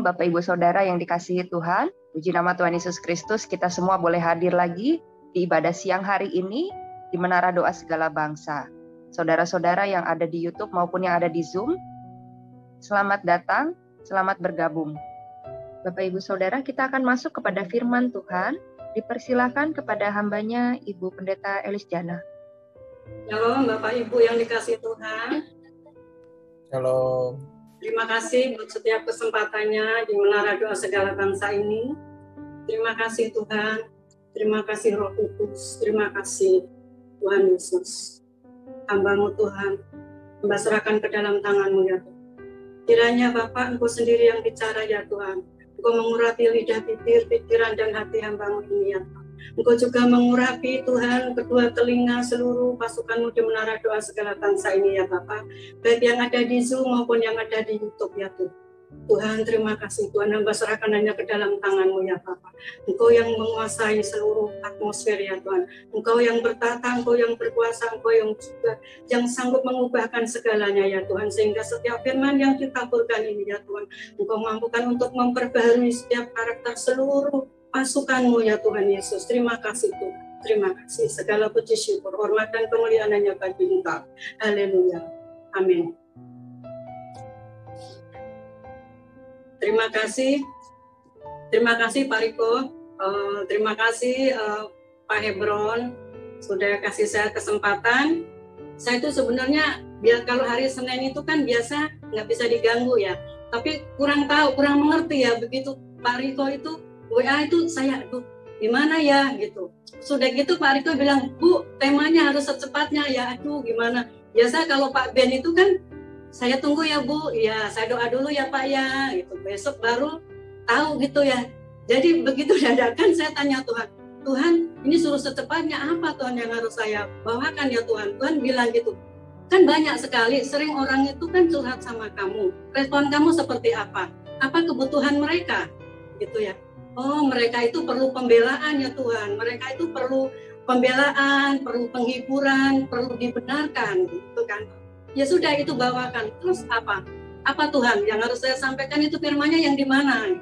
Bapak Ibu Saudara yang dikasihi Tuhan, puji nama Tuhan Yesus Kristus, kita semua boleh hadir lagi di ibadah siang hari ini di Menara Doa Segala Bangsa. Saudara-saudara yang ada di YouTube maupun yang ada di Zoom, selamat datang, selamat bergabung. Bapak Ibu Saudara, kita akan masuk kepada firman Tuhan. Dipersilakan kepada hambanya Ibu Pendeta Elis Jana. Shalom Bapak Ibu yang dikasihi Tuhan. Shalom. Terima kasih buat setiap kesempatannya di Menara Doa Segala Bangsa ini. Terima kasih Tuhan. Terima kasih Roh Kudus. Terima kasih Tuhan Yesus. Hamba-Mu Tuhan, Hamba serahkan ke dalam tangan-Mu ya Tuhan. Kiranya Bapak Engkau sendiri yang bicara ya Tuhan. Engkau mengurapi lidah, bibir, pikiran dan hati hamba-Mu ini ya Tuhan. Engkau juga mengurapi Tuhan kedua telinga seluruh pasukan-Mu di Menara Doa Segala Bangsa ini ya Bapak. Baik yang ada di Zoom maupun yang ada di YouTube ya Tuhan. Tuhan terima kasih Tuhan, hamba serahkan hanya ke dalam tangan-Mu ya Bapak. Engkau yang menguasai seluruh atmosfer ya Tuhan. Engkau yang bertata, Engkau yang berkuasa, Engkau yang juga yang sanggup mengubahkan segalanya ya Tuhan. Sehingga setiap firman yang ditaburkan ini ya Tuhan, Engkau mampukan untuk memperbaharui setiap karakter seluruh pasukan-Mu ya Tuhan Yesus. Terima kasih Tuhan. Terima kasih. Segala puji syukur, hormat dan kemuliaan hanya bagi Engkau. Haleluya. Amin. Terima kasih. Terima kasih Pak Riko. Terima kasih Pak Hebron sudah kasih saya kesempatan. Saya itu sebenarnya biar kalau hari Senin itu kan biasa nggak bisa diganggu ya. Tapi kurang tahu, kurang mengerti ya begitu Pak Riko itu WA itu saya, gimana ya gitu. Sudah gitu Pak Riko bilang, Bu, temanya harus secepatnya ya. Aduh, gimana? Biasa kalau Pak Ben itu kan, saya tunggu ya Bu, ya saya doa dulu ya Pak ya. Gitu. Besok baru tahu gitu ya. Jadi begitu dadakan saya tanya Tuhan, Tuhan ini suruh secepatnya apa Tuhan yang harus saya bawakan ya Tuhan. Tuhan bilang gitu, kan banyak sekali, sering orang itu kan curhat sama kamu. Respon kamu seperti apa? Apa kebutuhan mereka? Gitu ya. Oh, mereka itu perlu pembelaan ya Tuhan. Mereka itu perlu pembelaan, perlu penghiburan, perlu dibenarkan gitu kan. Ya sudah itu bawakan. Terus apa? Apa Tuhan yang harus saya sampaikan itu firman-Nya yang di mana?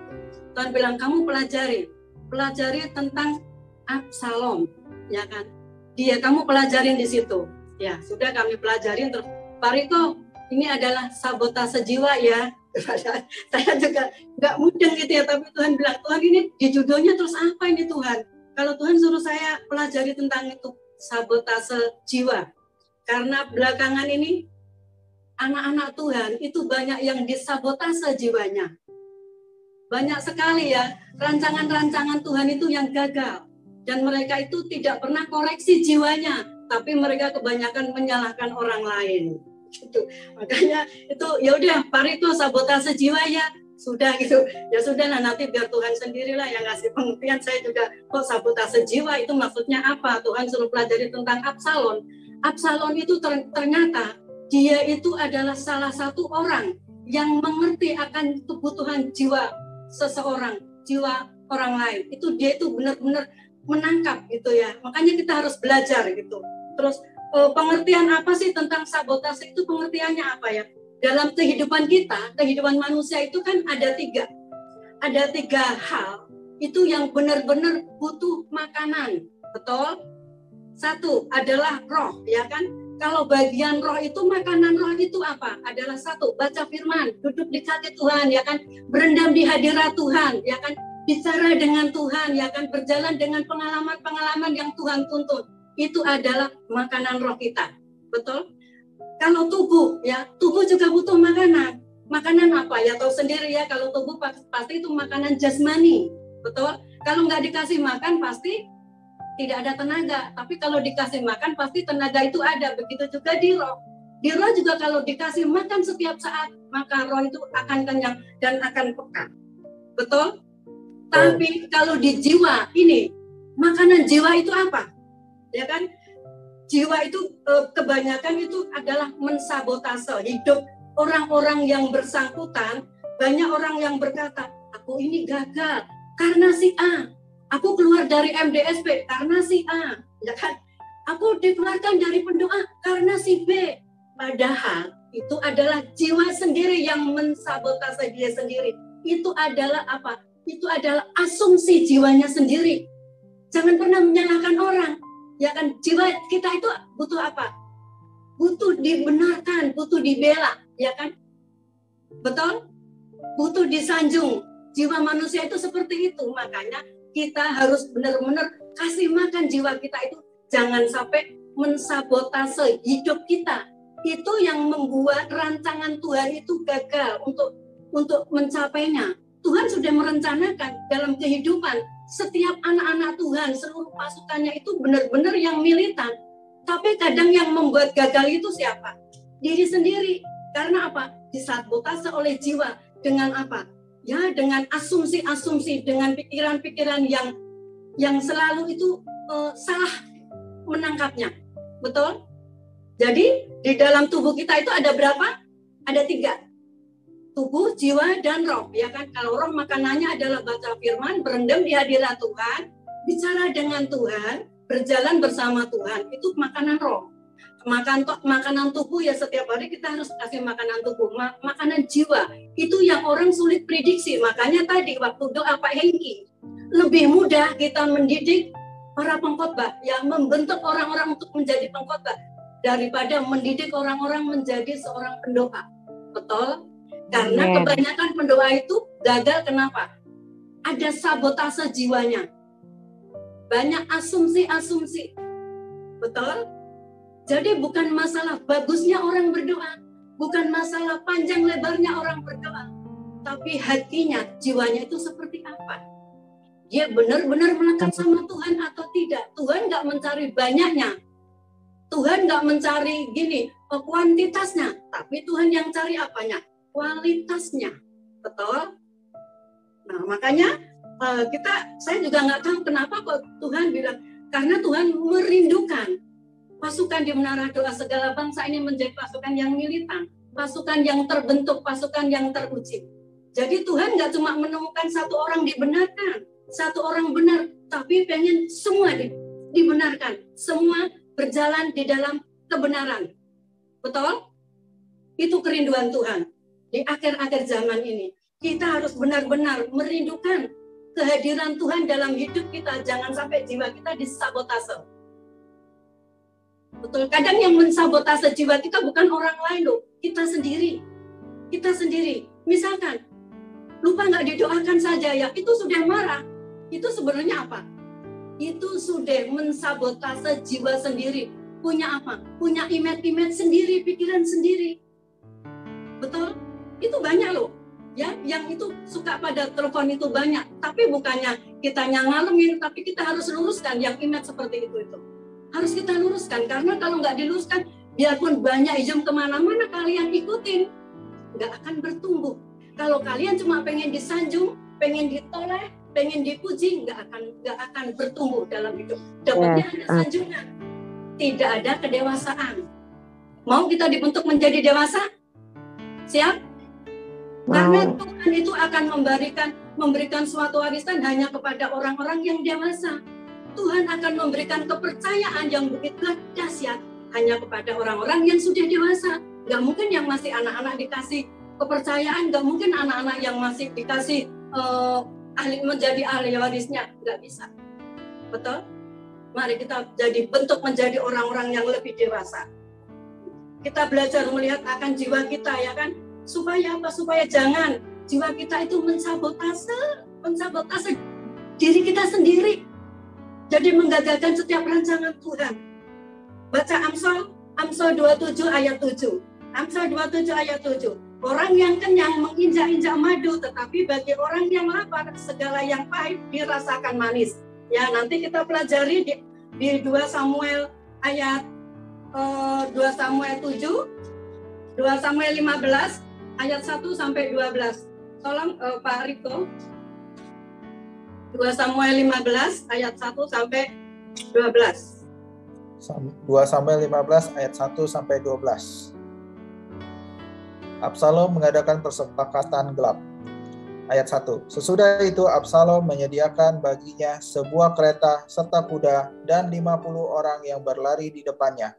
Tuhan bilang kamu pelajari tentang Absalom, ya kan? Dia kamu pelajarin di situ. Ya, sudah kami pelajarin terus. Pak Riko, ini adalah sabotase jiwa ya. Saya juga nggak mudeng gitu ya, tapi Tuhan bilang, Tuhan ini di judulnya terus apa ini Tuhan? Kalau Tuhan suruh saya pelajari tentang itu sabotase jiwa, karena belakangan ini anak-anak Tuhan itu banyak yang disabotase jiwanya, banyak sekali ya rancangan-rancangan Tuhan itu yang gagal, dan mereka itu tidak pernah koreksi jiwanya, tapi mereka kebanyakan menyalahkan orang lain. Gitu. Makanya itu ya udah Pak Riko sabotase jiwa ya sudah gitu ya sudah nah nanti biar Tuhan sendirilah yang ngasih pengertian. Saya juga kok sabotase jiwa itu maksudnya apa? Tuhan suruh pelajari tentang Absalom. Absalom itu ternyata dia itu adalah salah satu orang yang mengerti akan kebutuhan jiwa seseorang, jiwa orang lain. Itu dia itu benar-benar menangkap gitu ya. Makanya kita harus belajar gitu. Terus pengertian apa sih tentang sabotase itu, pengertiannya apa ya? Dalam kehidupan kita, kehidupan manusia itu kan ada tiga hal itu yang benar-benar butuh makanan, betul? Satu adalah roh, ya kan? Kalau bagian roh itu, makanan roh itu apa? Adalah satu, baca firman, duduk di kaki Tuhan, ya kan? Berendam di hadirat Tuhan, ya kan? Bicara dengan Tuhan, ya kan? Berjalan dengan pengalaman-pengalaman yang Tuhan tuntun. Itu adalah makanan roh kita, betul? Kalau tubuh, ya tubuh juga butuh makanan. Makanan apa? Ya tahu sendiri ya, kalau tubuh pasti itu makanan jasmani, betul? Kalau nggak dikasih makan pasti tidak ada tenaga. Tapi kalau dikasih makan pasti tenaga itu ada. Begitu juga di roh. Di roh juga kalau dikasih makan setiap saat, maka roh itu akan kenyang dan akan peka, betul? Tapi kalau di jiwa ini, makanan jiwa itu apa? Ya kan, jiwa itu kebanyakan itu adalah mensabotase hidup orang-orang yang bersangkutan. Banyak orang yang berkata, aku ini gagal karena si A, aku keluar dari MDSP karena si A, ya kan, aku dikeluarkan dari pendoa karena si B. Padahal itu adalah jiwa sendiri yang mensabotase dia sendiri. itu adalah apa? Itu adalah asumsi jiwanya sendiri. Jangan pernah menyalahkan orang. Ya kan, jiwa kita itu butuh apa? Butuh dibenarkan, butuh dibela, ya kan? Betul? Butuh disanjung. Jiwa manusia itu seperti itu. Makanya kita harus benar-benar kasih makan jiwa kita itu. Jangan sampai mensabotase hidup kita. Itu yang membuat rancangan Tuhan itu gagal untuk mencapainya. Tuhan sudah merencanakan dalam kehidupan setiap anak-anak Tuhan, seluruh pasukannya itu benar-benar yang militan. Tapi kadang yang membuat gagal itu siapa? Diri sendiri. Karena apa? Disabotase oleh jiwa. Dengan apa? Ya, dengan asumsi-asumsi, dengan pikiran-pikiran yang selalu itu salah menangkapnya. Betul? Jadi di dalam tubuh kita itu ada berapa? Ada 3. Tubuh, jiwa, dan roh. Ya kan? Kalau roh makanannya adalah baca firman, berendam di hadirat Tuhan, bicara dengan Tuhan, berjalan bersama Tuhan. Itu makanan roh. Makanan tubuh ya setiap hari kita harus kasih makanan tubuh. Makanan jiwa itu yang orang sulit prediksi. Makanya tadi waktu doa Pak Hengki, lebih mudah kita mendidik para pengkhotbah yang membentuk orang-orang untuk menjadi pengkhotbah daripada mendidik orang-orang menjadi seorang pendoa. Betul? Karena kebanyakan pendoa itu gagal. Kenapa? Ada sabotase jiwanya. Banyak asumsi-asumsi. Betul? Jadi bukan masalah bagusnya orang berdoa. Bukan masalah panjang lebarnya orang berdoa. Tapi hatinya, jiwanya itu seperti apa? Dia benar-benar melekat sama Tuhan atau tidak? Tuhan nggak mencari banyaknya. Tuhan nggak mencari kuantitasnya. Tapi Tuhan yang cari apanya? Kualitasnya. Betul? Nah, makanya saya juga nggak tahu kenapa kok Tuhan bilang, karena Tuhan merindukan pasukan di Menara Doa Segala Bangsa ini menjadi pasukan yang militan, pasukan yang terbentuk, pasukan yang teruji. Jadi Tuhan nggak cuma menemukan satu orang dibenarkan, satu orang benar, tapi pengen semua dibenarkan, semua berjalan di dalam kebenaran. Betul? Itu kerinduan Tuhan. Di akhir-akhir zaman ini, kita harus benar-benar merindukan kehadiran Tuhan dalam hidup kita. Jangan sampai jiwa kita disabotase. Betul, kadang yang mensabotase jiwa kita bukan orang lain loh, kita sendiri. Kita sendiri. Misalkan, lupa nggak didoakan saja ya, itu sudah marah. Itu sebenarnya apa? Itu sudah mensabotase jiwa sendiri. Punya apa? Punya imet-imet sendiri, pikiran sendiri. Betul? Itu banyak loh. Ya, yang itu suka pada telepon itu banyak. Tapi bukannya kitanya ngalamin, tapi kita harus luruskan yang imet seperti itu. Harus kita luruskan, karena kalau nggak diluruskan, biarpun banyak izin kemana-mana kalian ikutin, nggak akan bertumbuh. Kalau kalian cuma pengen disanjung, pengen ditoleh, pengen dipuji, nggak akan bertumbuh dalam hidup. Dapatnya ada sanjungan, tidak ada kedewasaan. Mau kita dibentuk menjadi dewasa? Siap? Karena Tuhan itu akan memberikan suatu warisan hanya kepada orang-orang yang dewasa. Tuhan akan memberikan kepercayaan yang begitu dahsyat hanya kepada orang-orang yang sudah dewasa. Gak mungkin yang masih anak-anak dikasih kepercayaan, gak mungkin anak-anak yang masih dikasih menjadi ahli warisnya, gak bisa. Betul? Mari kita bentuk menjadi orang-orang yang lebih dewasa. Kita belajar melihat akan jiwa kita, ya kan? Supaya apa? Supaya jangan jiwa kita itu mensabotase diri kita sendiri. Jadi menggagalkan setiap rancangan Tuhan. Baca Amsal 27 ayat 7. Amsal 27 ayat 7. Orang yang kenyang menginjak-injak madu, tetapi bagi orang yang lapar segala yang pahit dirasakan manis. Ya, nanti kita pelajari di 2 Samuel ayat 2 Samuel 7, 2 Samuel 15 ayat 1 sampai 12. Tolong Pak Riko. 2 Samuel 15 ayat 1 sampai 12. 2 Samuel 15 ayat 1 sampai 12. Absalom mengadakan persepakatan gelap. Ayat 1. Sesudah itu Absalom menyediakan baginya sebuah kereta serta kuda dan 50 orang yang berlari di depannya.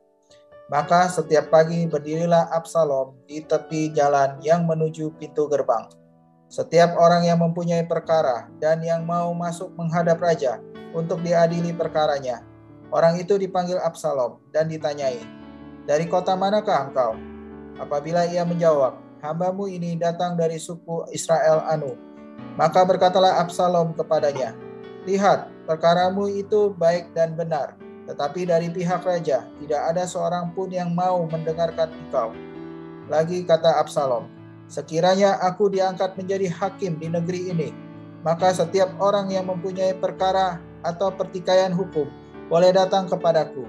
Maka setiap pagi berdirilah Absalom di tepi jalan yang menuju pintu gerbang. Setiap orang yang mempunyai perkara dan yang mau masuk menghadap raja untuk diadili perkaranya, orang itu dipanggil Absalom dan ditanyai, "Dari kota manakah engkau?" Apabila ia menjawab, "Hambamu ini datang dari suku Israel Anu," maka berkatalah Absalom kepadanya, "Lihat, perkaramu itu baik dan benar, tetapi dari pihak raja tidak ada seorang pun yang mau mendengarkan engkau." Lagi kata Absalom, "Sekiranya aku diangkat menjadi hakim di negeri ini, maka setiap orang yang mempunyai perkara atau pertikaian hukum boleh datang kepadaku,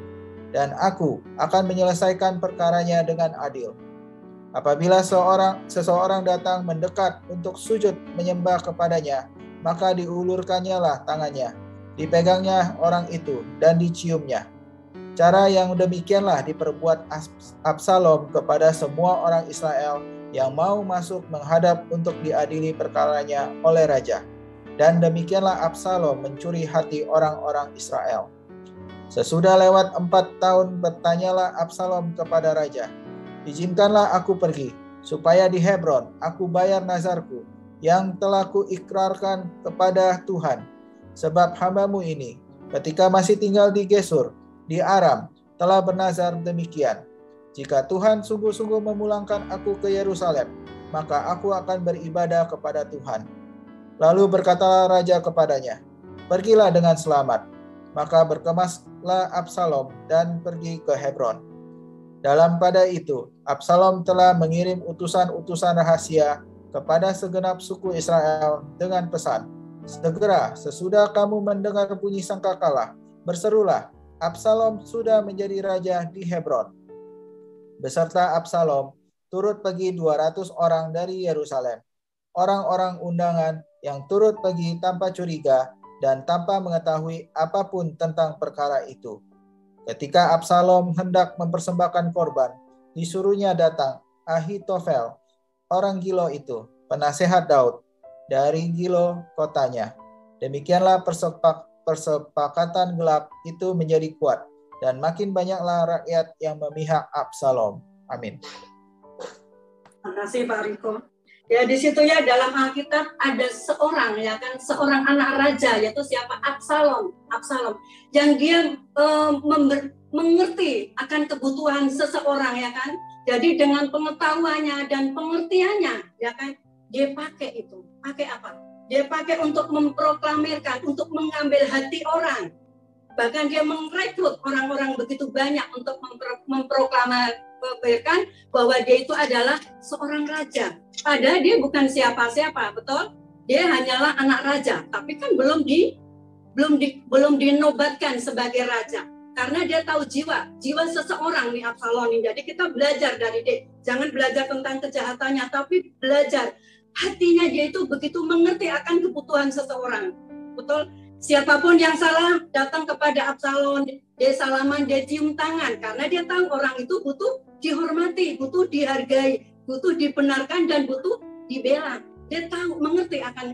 dan aku akan menyelesaikan perkaranya dengan adil. Apabila seseorang datang mendekat untuk sujud menyembah kepadanya, maka diulurkannya lah tangannya, dipegangnya orang itu, dan diciumnya." Cara yang demikianlah diperbuat Absalom kepada semua orang Israel yang mau masuk menghadap untuk diadili perkaranya oleh raja. Dan demikianlah Absalom mencuri hati orang-orang Israel. Sesudah lewat 4 tahun bertanyalah Absalom kepada raja, "Izinkanlah aku pergi, supaya di Hebron aku bayar nazarku yang telah kuikrarkan kepada Tuhan. Sebab hambamu ini, ketika masih tinggal di Gesur, di Aram, telah bernazar demikian, jika Tuhan sungguh-sungguh memulangkan aku ke Yerusalem, maka aku akan beribadah kepada Tuhan." Lalu berkatalah raja kepadanya, "Pergilah dengan selamat." Maka berkemaslah Absalom dan pergi ke Hebron. Dalam pada itu, Absalom telah mengirim utusan-utusan rahasia kepada segenap suku Israel dengan pesan, "Segera sesudah kamu mendengar bunyi sangkakala, berserulah, Absalom sudah menjadi raja di Hebron." Beserta Absalom turut pergi 200 orang dari Yerusalem, orang-orang undangan yang turut pergi tanpa curiga dan tanpa mengetahui apapun tentang perkara itu. Ketika Absalom hendak mempersembahkan korban, disuruhnya datang Ahitofel, orang Gilo itu, penasehat Daud, dari Gilo kotanya. Demikianlah persepakatan gelap itu menjadi kuat, dan makin banyaklah rakyat yang memihak Absalom. Amin. Terima kasih Pak Riko. Ya, di situ ya dalam Alkitab ada seorang, ya kan, seorang anak raja, yaitu siapa? Absalom. Yang dia mengerti akan kebutuhan seseorang, ya kan. Jadi dengan pengetahuannya dan pengertiannya, ya kan, dia pakai itu. Pakai apa? Dia pakai untuk memproklamirkan, untuk mengambil hati orang. Bahkan dia merekrut orang-orang begitu banyak untuk memproklamirkan bahwa dia itu adalah seorang raja. Padahal dia bukan siapa-siapa, betul? Dia hanyalah anak raja, tapi kan belum dinobatkan sebagai raja. Karena dia tahu jiwa seseorang nih Absalom ini. Jadi kita belajar dari dia. Jangan belajar tentang kejahatannya, tapi belajar hatinya dia itu begitu mengerti akan kebutuhan seseorang. Betul? Siapapun yang salah datang kepada Absalom, dia salaman, dia cium tangan, karena dia tahu orang itu butuh dihormati, butuh dihargai, butuh dibenarkan, dan butuh dibela. Dia tahu, mengerti akan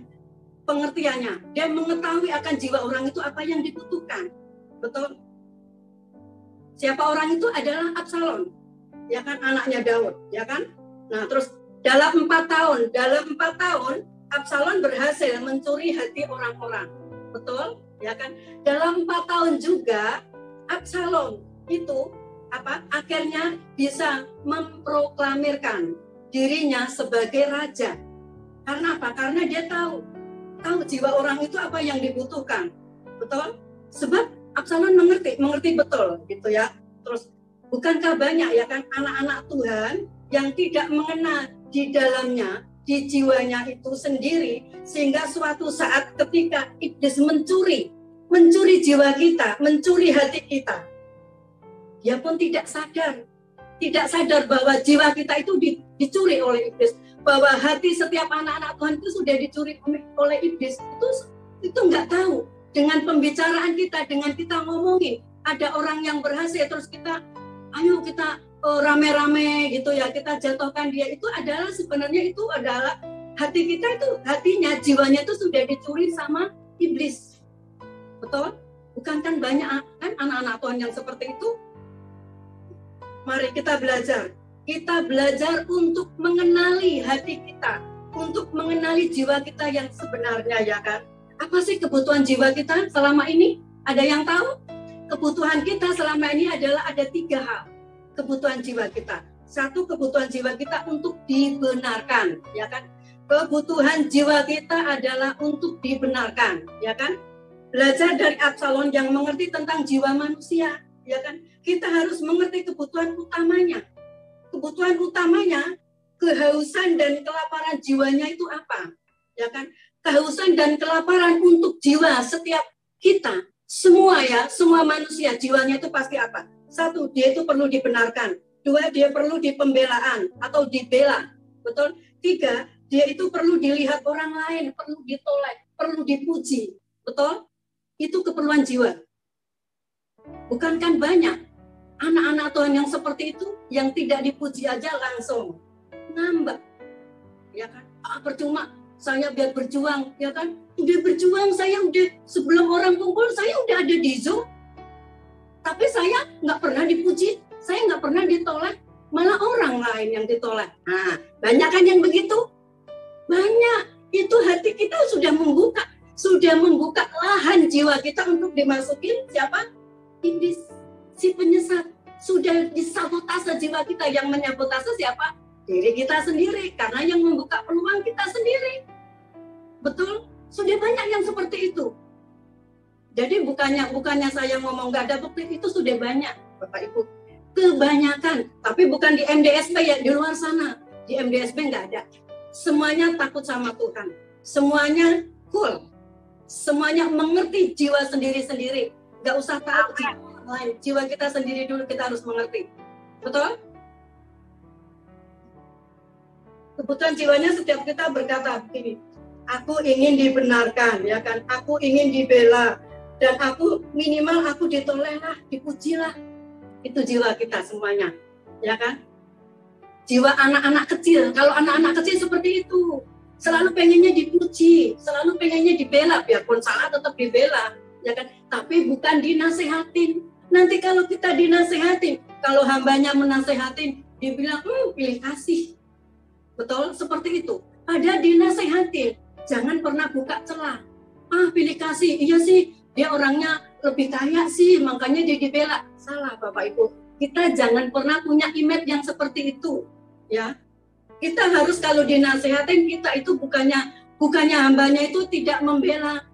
pengertiannya. Dia mengetahui akan jiwa orang itu apa yang dibutuhkan. Betul? Siapa orang itu adalah Absalom, ya kan, anaknya Daud, ya kan? Nah, terus dalam 4 tahun Absalom berhasil mencuri hati orang-orang. Betul, ya kan? Dalam 4 tahun juga Absalom itu akhirnya bisa memproklamirkan dirinya sebagai raja. Karena apa? Karena dia tahu jiwa orang itu apa yang dibutuhkan. Betul? Sebab Absalom mengerti betul gitu ya. Terus bukankah banyak, ya kan, anak-anak Tuhan yang tidak mengenal di dalamnya, di jiwanya itu sendiri, sehingga suatu saat ketika iblis mencuri jiwa kita, mencuri hati kita, dia pun tidak sadar bahwa jiwa kita itu dicuri oleh iblis, bahwa hati setiap anak-anak Tuhan itu sudah dicuri oleh iblis. Itu nggak tahu. Dengan pembicaraan kita, dengan kita ngomongin, ada orang yang berhasil, terus kita ayo kita rame-rame gitu ya, kita jatuhkan dia, itu adalah sebenarnya itu adalah hati kita itu, hatinya, jiwanya itu sudah dicuri sama iblis. Betul? Bukan kan banyak kan anak-anak Tuhan yang seperti itu? Mari kita belajar untuk mengenali hati kita, untuk mengenali jiwa kita yang sebenarnya, ya kan? Apa sih kebutuhan jiwa kita selama ini? Ada yang tahu? Kebutuhan kita selama ini adalah ada 3 hal. Kebutuhan jiwa kita. 1, kebutuhan jiwa kita untuk dibenarkan, ya kan? Kebutuhan jiwa kita adalah untuk dibenarkan, ya kan? Belajar dari Absalom yang mengerti tentang jiwa manusia, ya kan? Kita harus mengerti kebutuhan utamanya. Kebutuhan utamanya, kehausan dan kelaparan jiwanya itu apa? Ya kan? Kehausan dan kelaparan untuk jiwa setiap kita, semua ya, semua manusia jiwanya itu pasti apa? 1, dia itu perlu dibenarkan. 2, dia perlu dipembelaan atau dibela. Betul? 3, dia itu perlu dilihat orang lain, perlu ditolak, perlu dipuji. Betul? Itu keperluan jiwa. Bukankah banyak anak-anak Tuhan yang seperti itu, yang tidak dipuji aja langsung ngambek, ya kan? Percuma saya biar berjuang, ya kan? Udah berjuang, saya udah sebelum orang kumpul, saya udah ada di Zoom, tapi saya nggak pernah dipuji, saya nggak pernah ditolak, malah orang lain yang ditolak. Nah, banyak kan yang begitu? Banyak. Itu hati kita sudah membuka lahan jiwa kita untuk dimasukin siapa? Iblis, si penyesat. Sudah disabotase jiwa kita. Yang menyabotase siapa? Diri kita sendiri, karena yang membuka peluang kita sendiri. Betul? Sudah banyak yang seperti itu. Jadi bukannya saya ngomong nggak ada bukti, itu sudah banyak, Bapak Ibu. Kebanyakan, tapi bukan di MDSB ya, di luar sana. Di MDSB nggak ada. Semuanya takut sama Tuhan. Semuanya cool. Semuanya mengerti jiwa sendiri-sendiri. Nggak usah tahu jiwa orang lain. Jiwa kita sendiri dulu kita harus mengerti. Betul? Kebutuhan jiwanya setiap kita berkata begini, aku ingin dibenarkan, ya kan? Aku ingin dibela, dan aku minimal aku ditoleh lah, dipuji lah. Itu jiwa kita semuanya, ya kan? Jiwa anak-anak kecil, kalau anak-anak kecil seperti itu, selalu pengennya dipuji, selalu pengennya dibela, biarpun salah tetap dibela, ya kan? Tapi bukan dinasehatin. Nanti kalau kita dinasehatin, kalau hambanya menasehatin, dibilang, pilih kasih. Betul? Seperti itu. Ada dinasehatin. Jangan pernah buka celah. Pilih kasih. Iya sih, dia orangnya lebih kaya sih, makanya dia dibela. Salah, Bapak Ibu. Kita jangan pernah punya image yang seperti itu. Ya. Kita harus kalau dinasehatin, kita itu bukannya hambanya itu tidak membela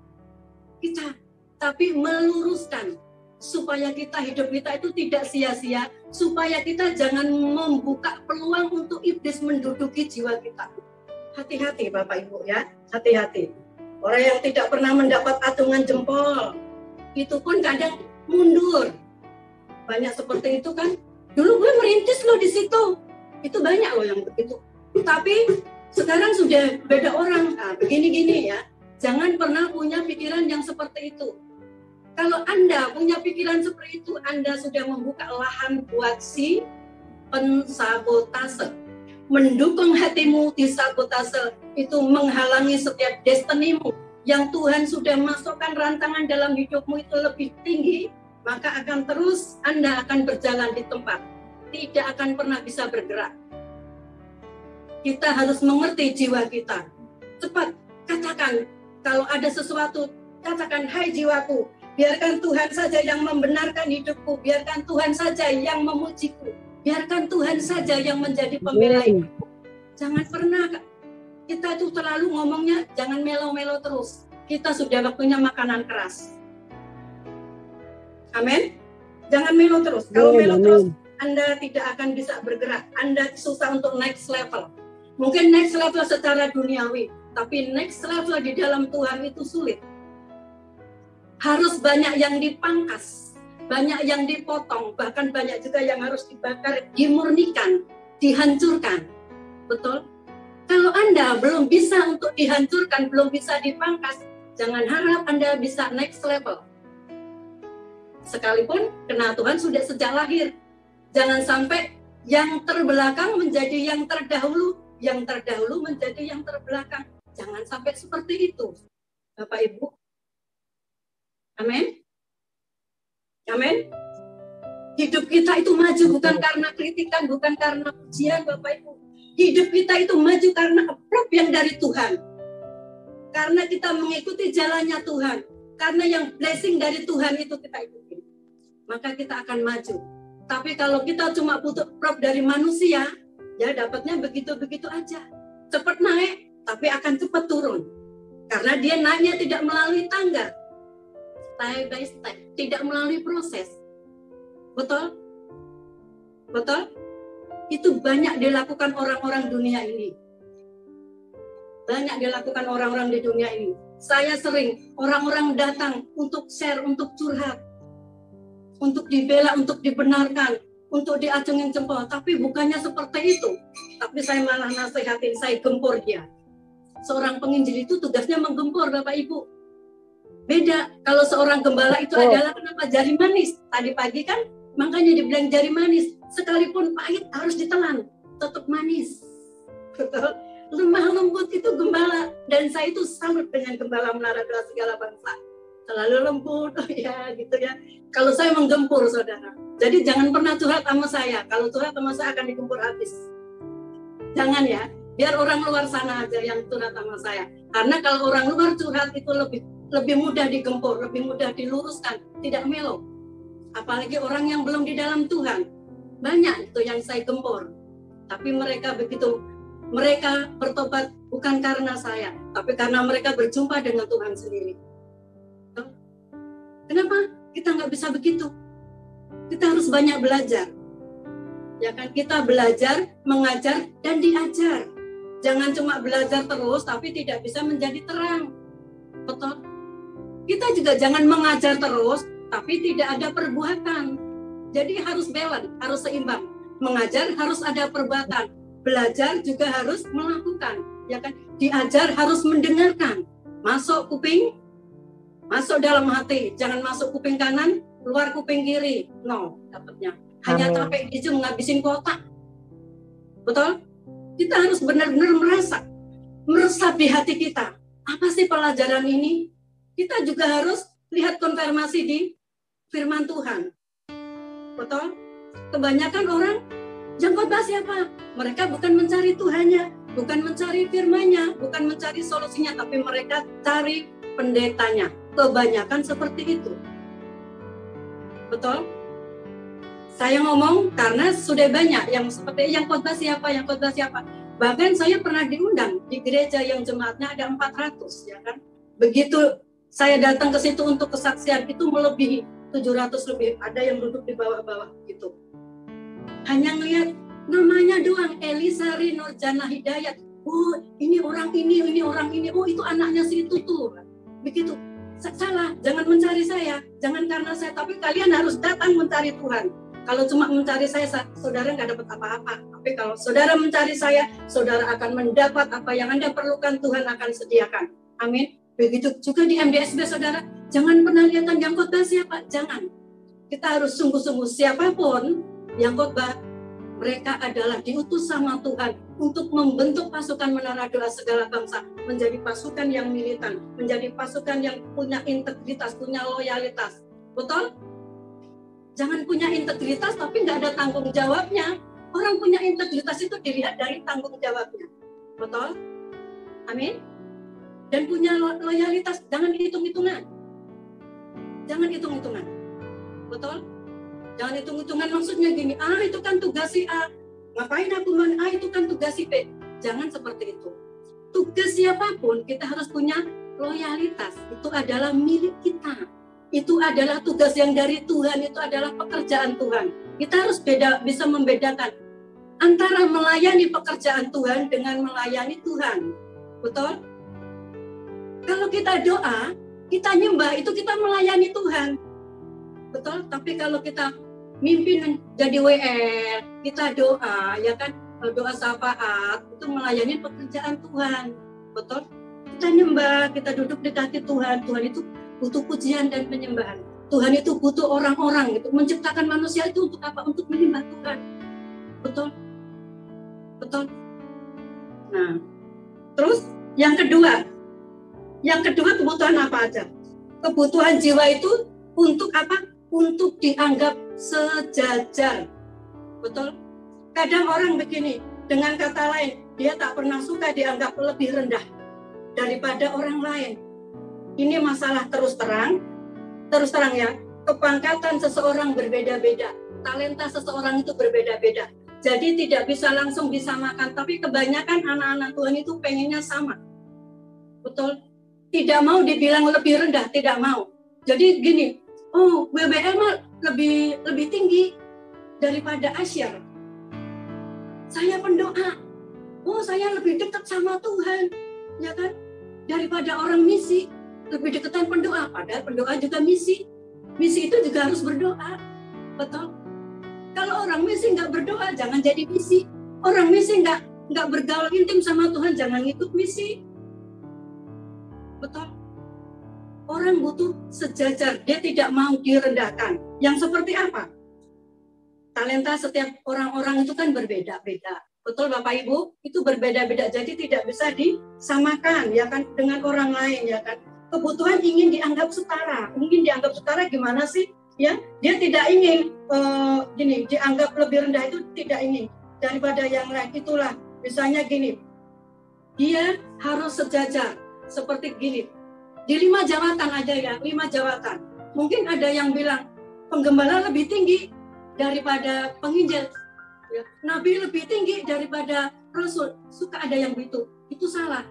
kita, tapi meluruskan. Supaya hidup kita itu tidak sia-sia, supaya kita jangan membuka peluang untuk iblis menduduki jiwa kita. Hati-hati Bapak Ibu ya, hati-hati. Orang yang tidak pernah mendapat atungan jempol, itu pun kadang mundur. Banyak seperti itu kan. Dulu gue merintis loh di situ, itu banyak loh yang begitu. Tapi sekarang sudah beda orang, begini-gini ya. Jangan pernah punya pikiran yang seperti itu. Kalau Anda punya pikiran seperti itu, Anda sudah membuka lahan buat si pensabotase. Mendukung hatimu disabotase, itu menghalangi setiap destinimu. Yang Tuhan sudah masukkan rantangan dalam hidupmu itu lebih tinggi, maka akan terus Anda akan berjalan di tempat. Tidak akan pernah bisa bergerak. Kita harus mengerti jiwa kita. Cepat, katakan, kalau ada sesuatu, katakan, hai jiwaku, biarkan Tuhan saja yang membenarkan hidupku. Biarkan Tuhan saja yang memujiku. Biarkan Tuhan saja yang menjadi pembela hidupku. Jangan pernah kita itu terlalu ngomongnya, jangan melo-melo terus. Kita sudah waktunya makanan keras. Amin. Jangan melo terus. Kalau melo terus, Anda tidak akan bisa bergerak. Anda susah untuk next level. Mungkin next level secara duniawi, tapi next level di dalam Tuhan itu sulit. Harus banyak yang dipangkas, banyak yang dipotong, bahkan banyak juga yang harus dibakar, dimurnikan, dihancurkan. Betul? Kalau Anda belum bisa untuk dihancurkan, belum bisa dipangkas, jangan harap Anda bisa next level. Sekalipun kenal Tuhan sudah sejak lahir. Jangan sampai yang terbelakang menjadi yang terdahulu, yang terdahulu menjadi yang terbelakang. Jangan sampai seperti itu, Bapak Ibu. Amin. Amin. Hidup kita itu maju bukan karena kritikan, bukan karena pujian, Bapak Ibu. Hidup kita itu maju karena approve yang dari Tuhan. Karena kita mengikuti jalannya Tuhan. Karena yang blessing dari Tuhan itu kita ikuti. Maka kita akan maju. Tapi kalau kita cuma butuh approve dari manusia, ya dapatnya begitu-begitu aja. Cepat naik, tapi akan cepat turun. Karena dia naiknya tidak melalui tangga. Step by step. Tidak melalui proses. Betul? Betul? Itu banyak dilakukan orang-orang dunia ini. Banyak dilakukan orang-orang di dunia ini. Saya sering, orang-orang datang untuk share, untuk curhat. Untuk dibela, untuk dibenarkan. Untuk diacungin jempol. Tapi bukannya seperti itu. Tapi saya malah nasihatin, saya gempur dia. Seorang penginjil itu tugasnya menggempur, Bapak Ibu. Beda, kalau seorang gembala itu adalah kenapa jari manis. Tadi pagi kan, makanya dibilang jari manis. Sekalipun pahit harus ditelan, tetap manis. Betul. Lemah lembut itu gembala, dan saya itu salut dengan gembala Menara Doa Segala Bangsa. Selalu lembut, ya gitu ya. Kalau saya menggempur, saudara. Jadi jangan pernah curhat sama saya. Kalau curhat sama saya akan digempur habis. Jangan ya, biar orang luar sana aja yang curhat sama saya. Karena kalau orang luar curhat itu lebih mudah digempur, lebih mudah diluruskan, tidak melo. Apalagi orang yang belum di dalam Tuhan. Banyak itu yang saya gempur. Tapi mereka bertobat bukan karena saya, tapi karena mereka berjumpa dengan Tuhan sendiri. Kenapa kita nggak bisa begitu? Kita harus banyak belajar. Ya kan, kita belajar, mengajar, dan diajar. Jangan cuma belajar terus, tapi tidak bisa menjadi terang. Betul? Kita juga jangan mengajar terus, tapi tidak ada perbuatan. Jadi harus balance, harus seimbang. Mengajar harus ada perbuatan. Belajar juga harus melakukan, ya kan? Diajar harus mendengarkan. Masuk kuping, masuk dalam hati. Jangan masuk kuping kanan, keluar kuping kiri. No, dapatnya. Hanya capek hijau ngabisin kotak. Betul? Kita harus benar-benar meresap di hati kita. Apa sih pelajaran ini? Kita juga harus lihat konfirmasi di firman Tuhan. Betul? Kebanyakan orang yang khotbah siapa? Mereka bukan mencari Tuhannya, bukan mencari firman-Nya, bukan mencari solusinya, tapi mereka cari pendetanya. Kebanyakan seperti itu. Betul? Saya ngomong karena sudah banyak yang seperti yang khotbah siapa, yang khotbah siapa. Bahkan saya pernah diundang di gereja yang jemaatnya ada 400, ya kan? Begitu saya datang ke situ untuk kesaksian, itu melebihi 700 lebih. Ada yang duduk di bawah-bawah gitu. Hanya ngelihat namanya doang, Elisari Nurjana Hidayat. Oh, ini orang ini orang ini. Oh, itu anaknya si itu tuh. Begitu. Salah, jangan mencari saya. Jangan karena saya, tapi kalian harus datang mencari Tuhan. Kalau cuma mencari saya, saudara nggak dapat apa-apa. Tapi kalau saudara mencari saya, saudara akan mendapat apa yang Anda perlukan, Tuhan akan sediakan. Amin. Begitu juga di MDSB, saudara. Jangan pernah lihat yang khotbah siapa. Jangan. Kita harus sungguh-sungguh siapapun yang khotbah, mereka adalah diutus sama Tuhan untuk membentuk pasukan Menara Doa Segala Bangsa menjadi pasukan yang militan, menjadi pasukan yang punya integritas, punya loyalitas. Betul? Jangan punya integritas tapi nggak ada tanggung jawabnya. Orang punya integritas itu dilihat dari tanggung jawabnya. Betul? Amin? Dan punya loyalitas, jangan hitung-hitungan. Jangan hitung-hitungan. Betul? Jangan hitung-hitungan, maksudnya gini, itu kan tugas si A. Ngapain aku itu kan tugas si B. Jangan seperti itu. Tugas siapapun, kita harus punya loyalitas. Itu adalah milik kita. Itu adalah tugas yang dari Tuhan, itu adalah pekerjaan Tuhan. Kita harus bisa membedakan antara melayani pekerjaan Tuhan dengan melayani Tuhan. Betul? Kalau kita doa, kita nyembah, itu kita melayani Tuhan. Betul? Tapi kalau kita mimpin jadi WL, kita doa, ya kan, doa syafaat, itu melayani pekerjaan Tuhan. Betul? Kita nyembah, kita duduk di kaki Tuhan. Tuhan itu butuh pujian dan penyembahan. Tuhan itu butuh orang-orang, gitu. Menciptakan manusia itu untuk apa? Untuk menyembah Tuhan. Betul? Betul? Nah, terus yang kedua kebutuhan apa aja? Kebutuhan jiwa itu untuk apa? Untuk dianggap sejajar. Betul? Kadang orang begini, Dengan kata lain, dia tak pernah suka dianggap lebih rendah daripada orang lain. Ini masalah terus terang ya, kepangkatan seseorang berbeda-beda, talenta seseorang itu berbeda-beda. Jadi tidak bisa langsung disamakan, tapi kebanyakan anak-anak Tuhan itu pengennya sama. Betul? Tidak mau dibilang lebih rendah, tidak mau. Jadi gini, oh WBL mah lebih tinggi daripada Asyar. Saya pendoa, oh saya lebih dekat sama Tuhan, ya kan? Daripada orang misi, lebih dekatan pendoa. Padahal pendoa juga misi. Misi itu juga harus berdoa, betul? Kalau orang misi nggak berdoa, jangan jadi misi. Orang misi nggak bergaul intim sama Tuhan, jangan ikut misi, betul? Orang butuh sejajar, dia tidak mau direndahkan. Yang seperti apa? Talenta setiap orang-orang itu kan berbeda-beda. Betul Bapak Ibu? Itu berbeda-beda. Jadi tidak bisa disamakan ya kan dengan orang lain ya kan. Kebutuhan ingin dianggap setara. Ingin dianggap setara gimana sih? Ya, dia tidak ingin dianggap lebih rendah, itu tidak ingin daripada yang lain. Itulah misalnya gini. Dia harus sejajar seperti gini. Di 5 jawatan aja ya, 5 jawatan. Mungkin ada yang bilang penggembala lebih tinggi daripada penginjil, ya. Nabi lebih tinggi daripada Rasul. Suka ada yang begitu. Itu salah.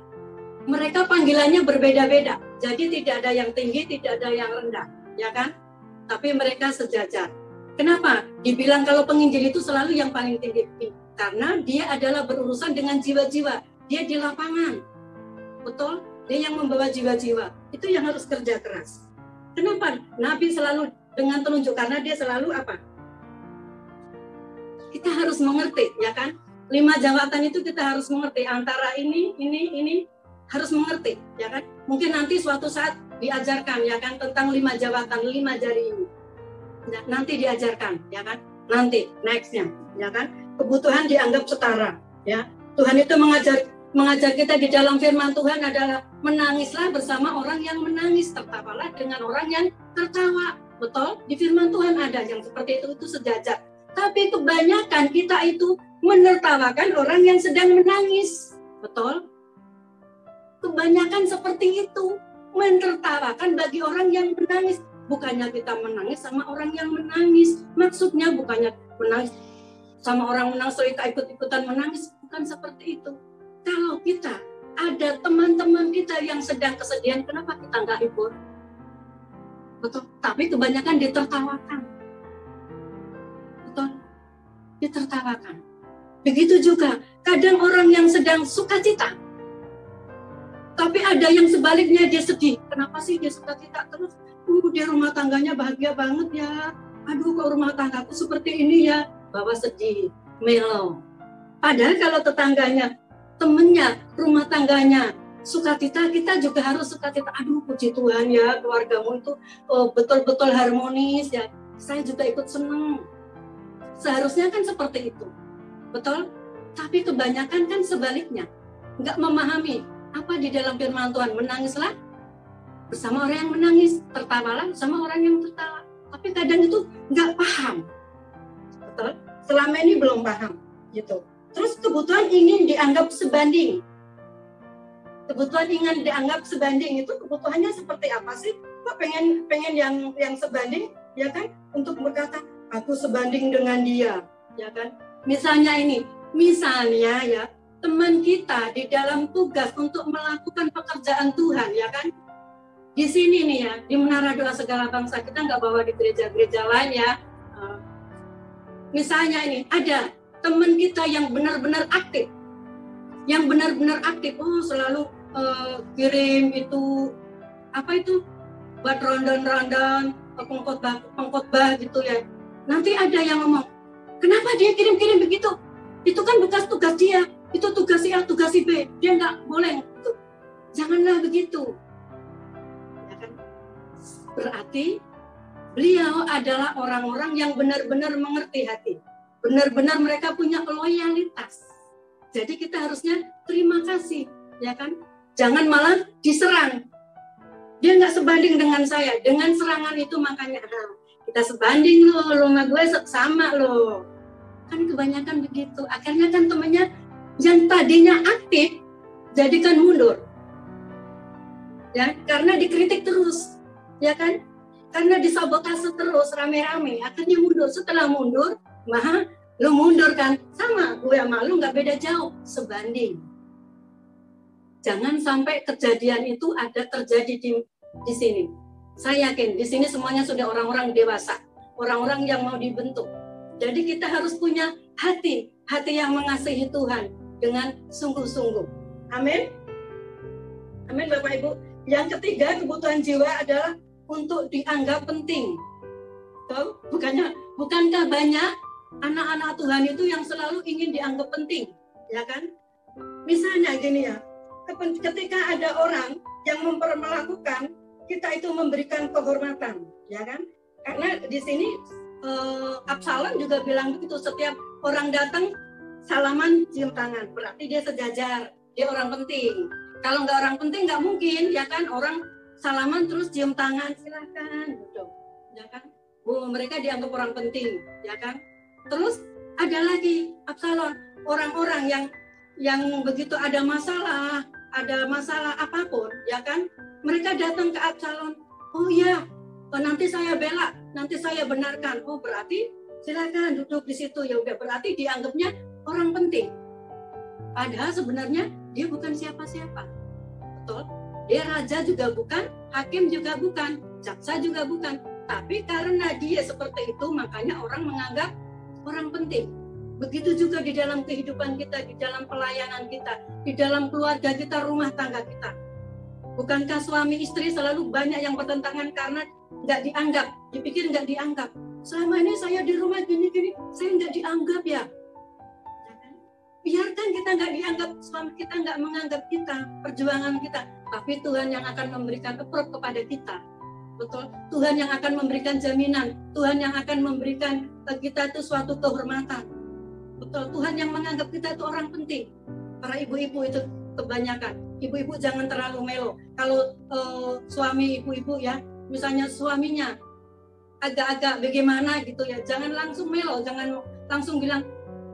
Mereka panggilannya berbeda-beda. Jadi tidak ada yang tinggi, tidak ada yang rendah, ya kan? Tapi mereka sejajar. Kenapa? Dibilang kalau penginjil itu selalu yang paling tinggi. Karena dia adalah berurusan dengan jiwa-jiwa. Dia di lapangan. Betul? Dia yang membawa jiwa-jiwa. Itu yang harus kerja keras. Kenapa? Nabi selalu dengan telunjuk. Karena dia selalu apa? Kita harus mengerti, ya kan? 5 jawatan itu kita harus mengerti. Antara ini harus mengerti, ya kan? Mungkin nanti suatu saat diajarkan, ya kan, tentang 5 jawatan, 5 jari ini. Nanti diajarkan, ya kan? Nanti, next-nya, ya kan? Kebutuhan dianggap setara, ya. Tuhan itu mengajar kita di dalam firman Tuhan adalah menangislah bersama orang yang menangis, tertawalah dengan orang yang tertawa. Betul? Di firman Tuhan ada yang seperti itu sejajar. Tapi kebanyakan kita itu menertawakan orang yang sedang menangis. Betul? Kebanyakan seperti itu. Menertawakan bagi orang yang menangis. Bukannya kita menangis sama orang yang menangis. Maksudnya bukannya menangis sama orang menangis, so kita ikut-ikutan menangis. Bukan seperti itu. Kalau kita ada teman-teman kita yang sedang kesedihan, kenapa kita nggak hibur? Betul? Tapi kebanyakan ditertawakan. Betul? Ditertawakan. Begitu juga kadang orang yang sedang sukacita, tapi ada yang sebaliknya dia sedih. Kenapa sih dia sukacita terus? Dia rumah tangganya bahagia banget ya. Aduh, kok rumah tanggaku seperti ini ya. Bawa sedih, melo. Padahal kalau tetangganya, temennya, rumah tangganya sukacita, kita juga harus sukacita. Aduh, puji Tuhan ya, keluargamu itu betul-betul harmonis ya. Saya juga ikut senang. Seharusnya kan seperti itu, betul? Tapi kebanyakan kan sebaliknya, nggak memahami apa di dalam firman Tuhan. Menangislah bersama orang yang menangis, tertawalah bersama orang yang tertawa. Tapi kadang itu nggak paham, betul? Selama ini belum paham, gitu. Terus kebutuhan ingin dianggap sebanding. Kebutuhan ingin dianggap sebanding itu kebutuhannya seperti apa sih? Kok pengen yang sebanding, ya kan? Untuk berkata aku sebanding dengan dia, ya kan? Misalnya ya, teman kita di dalam tugas untuk melakukan pekerjaan Tuhan, ya kan? Di sini nih ya, di Menara Doa Segala Bangsa, kita nggak bawa di gereja-gereja lain ya. Misalnya ada teman kita yang benar-benar aktif, selalu kirim itu buat rondan-rondan, pengkhotbah gitu ya. Nanti ada yang ngomong, kenapa dia kirim-kirim begitu? Itu kan bekas tugas dia, itu tugas A, tugas B, dia nggak boleh gitu. Janganlah begitu. Ya kan? Berarti beliau adalah orang-orang yang benar-benar mengerti hati. Benar-benar mereka punya loyalitas. Jadi kita harusnya terima kasih, ya kan? Jangan malah diserang. Dia nggak sebanding dengan saya. Dengan serangan itu makanya kita sebanding loh, sama gue sama loh. Kan kebanyakan begitu. Akhirnya kan temennya yang tadinya aktif jadikan mundur. Ya, karena dikritik terus, ya kan? Karena disabotase terus rame-rame, akhirnya mundur. Setelah mundur, lu mundur kan? Sama, gue sama lu nggak beda jauh, sebanding. Jangan sampai kejadian itu ada terjadi di sini. Saya yakin di sini semuanya sudah orang-orang dewasa, orang-orang yang mau dibentuk. Jadi kita harus punya hati yang mengasihi Tuhan dengan sungguh-sungguh. Amin. Amin, Bapak Ibu. Yang ketiga, kebutuhan jiwa adalah untuk dianggap penting. Bukankah banyak anak-anak Tuhan itu yang selalu ingin dianggap penting, ya kan? Misalnya gini ya, ketika ada orang yang melakukan, kita itu memberikan kehormatan, ya kan? Karena di sini Absalom juga bilang begitu, setiap orang datang salaman cium tangan, berarti dia sejajar, dia orang penting. Kalau nggak orang penting nggak mungkin, ya kan? Orang salaman terus cium tangan, silakan, gitu, ya kan? Mereka dianggap orang penting, ya kan? Terus ada lagi Absalom, orang-orang yang begitu ada masalah apapun, ya kan? Mereka datang ke Absalom, oh ya, nanti saya bela, nanti saya benarkan. Oh berarti silakan duduk di situ, ya udah, berarti dianggapnya orang penting. Padahal sebenarnya dia bukan siapa-siapa, betul? Dia raja juga bukan, hakim juga bukan, jaksa juga bukan. Tapi karena dia seperti itu, makanya orang menganggap orang penting. Begitu juga di dalam kehidupan kita, di dalam pelayanan kita, di dalam keluarga kita, rumah tangga kita. Bukankah suami istri selalu banyak yang bertentangan karena nggak dianggap, dipikir nggak dianggap. Selama ini saya di rumah gini-gini, saya nggak dianggap ya. Biarkan kita nggak dianggap, suami kita nggak menganggap kita, perjuangan kita. Tapi Tuhan yang akan memberikan approve kepada kita. Betul? Tuhan yang akan memberikan jaminan. Tuhan yang akan memberikan kita itu suatu kehormatan. Betul? Tuhan yang menganggap kita itu orang penting. Para ibu-ibu itu kebanyakan. Ibu-ibu jangan terlalu melo. Kalau suami ibu-ibu ya, misalnya suaminya agak-agak bagaimana gitu ya, jangan langsung melo, jangan langsung bilang,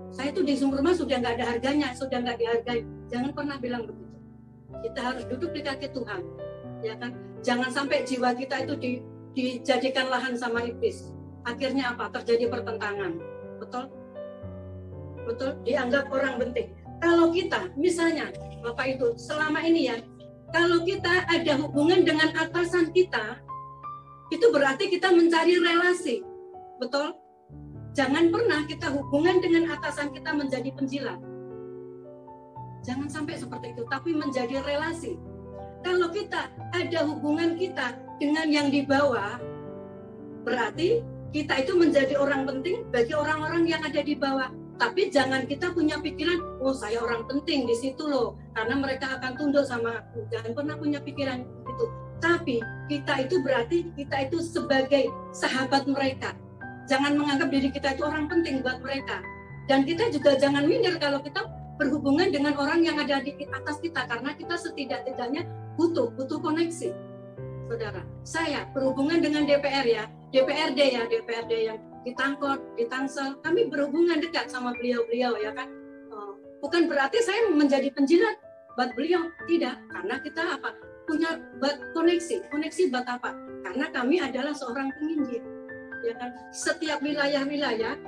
saya tuh di sumber rumah sudah nggak ada harganya, sudah nggak dihargai. Jangan pernah bilang begitu. Kita harus duduk di kaki Tuhan, ya kan? Jangan sampai jiwa kita itu dijadikan lahan sama iblis. Akhirnya apa? Terjadi pertentangan. Betul? Betul? Dianggap orang penting. Kalau kita, misalnya, Bapak itu selama ini ya, kalau kita ada hubungan dengan atasan kita, itu berarti kita mencari relasi. Betul? Jangan pernah kita hubungan dengan atasan kita menjadi penjilat. Jangan sampai seperti itu, tapi menjadi relasi. Kalau kita ada hubungan kita dengan yang di bawah, berarti kita itu menjadi orang penting bagi orang-orang yang ada di bawah. Tapi jangan kita punya pikiran, oh saya orang penting di situ loh, karena mereka akan tunduk sama aku. Jangan pernah punya pikiran itu. Tapi kita itu berarti kita itu sebagai sahabat mereka. Jangan menganggap diri kita itu orang penting buat mereka. Dan kita juga jangan minder kalau kita berhubungan dengan orang yang ada di atas kita, karena kita setidak-tidaknya butuh koneksi. Saudara, saya berhubungan dengan DPR ya, DPRD yang di Tangkot, di Tangsel, kami berhubungan dekat sama beliau-beliau ya kan. Bukan berarti saya menjadi penjilat buat beliau, tidak, karena kita apa? Punya buat koneksi buat apa? Karena kami adalah seorang penginjil. Ya kan, setiap wilayah-wilayah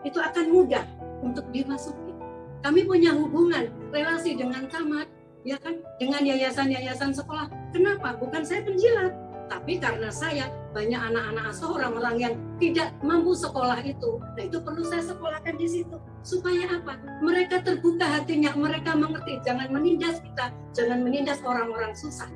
itu akan mudah untuk dimasuki. Kami punya hubungan, relasi dengan camat, ya kan, dengan yayasan-yayasan sekolah. Kenapa? Bukan saya penjilat, tapi karena saya banyak anak-anak asuh, orang-orang yang tidak mampu sekolah itu. Nah itu perlu saya sekolahkan di situ. Supaya apa? Mereka terbuka hatinya, mereka mengerti. Jangan menindas kita, jangan menindas orang-orang susah.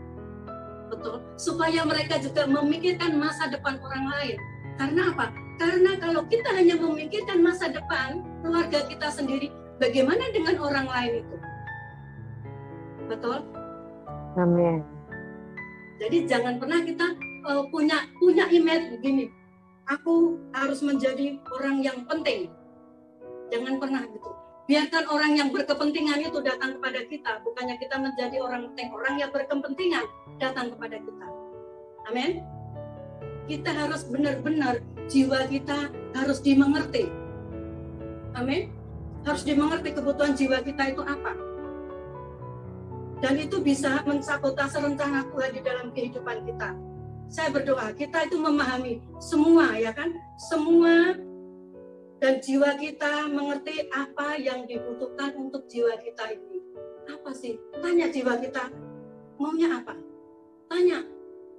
Betul? Supaya mereka juga memikirkan masa depan orang lain. Karena apa? Karena kalau kita hanya memikirkan masa depan keluarga kita sendiri, bagaimana dengan orang lain itu? Betul? Amin. Jadi jangan pernah kita punya image begini. Aku harus menjadi orang yang penting. Jangan pernah gitu. Biarkan orang yang berkepentingan itu datang kepada kita, bukannya kita menjadi orang penting. Orang yang berkepentingan datang kepada kita. Amin. Kita harus benar-benar jiwa kita harus dimengerti. Amin. harus dimengerti kebutuhan jiwa kita itu apa. Dan itu bisa mensabotase rencana Tuhan di dalam kehidupan kita. Saya berdoa kita itu memahami semua, ya kan? Semua, dan jiwa kita mengerti apa yang dibutuhkan untuk jiwa kita ini. Apa sih? Tanya jiwa kita, maunya apa? Tanya.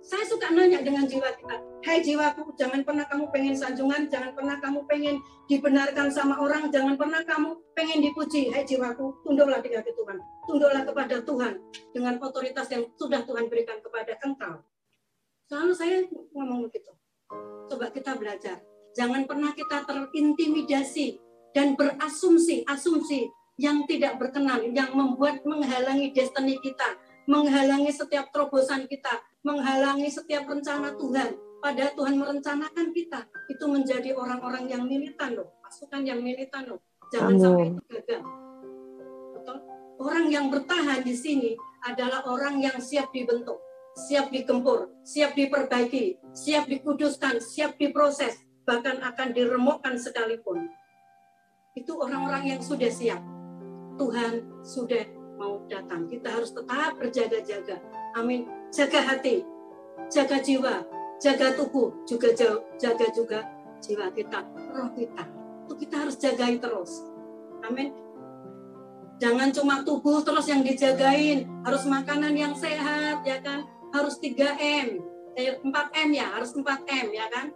Saya suka nanya dengan jiwa kita. Hai jiwaku, jangan pernah kamu pengen sanjungan, jangan pernah kamu pengen dibenarkan sama orang, jangan pernah kamu pengen dipuji. Hai jiwaku, tunduklah di kaki Tuhan. Tunduklah kepada Tuhan dengan otoritas yang sudah Tuhan berikan kepada engkau. Selalu saya ngomong begitu. Coba kita belajar. Jangan pernah kita terintimidasi dan berasumsi yang tidak berkenan, yang menghalangi destiny kita, menghalangi setiap terobosan kita, menghalangi setiap rencana Tuhan. Padahal Tuhan merencanakan kita itu menjadi orang-orang yang militan loh, pasukan yang militan loh. Jangan sampai itu gagal. Betul? Orang yang bertahan di sini adalah orang yang siap dibentuk, siap digempur, siap diperbaiki, siap dikuduskan, siap diproses, bahkan akan diremukkan sekalipun. Itu orang-orang yang sudah siap. Tuhan sudah mau datang. Kita harus tetap berjaga-jaga. Amin. Jaga hati, jaga jiwa, jaga tubuh, juga jaga juga jiwa kita, roh kita. Itu kita harus jagain terus. Amin. Jangan cuma tubuh terus yang dijagain, harus makanan yang sehat, ya kan? Harus 3M, 4M ya, harus 4M ya kan?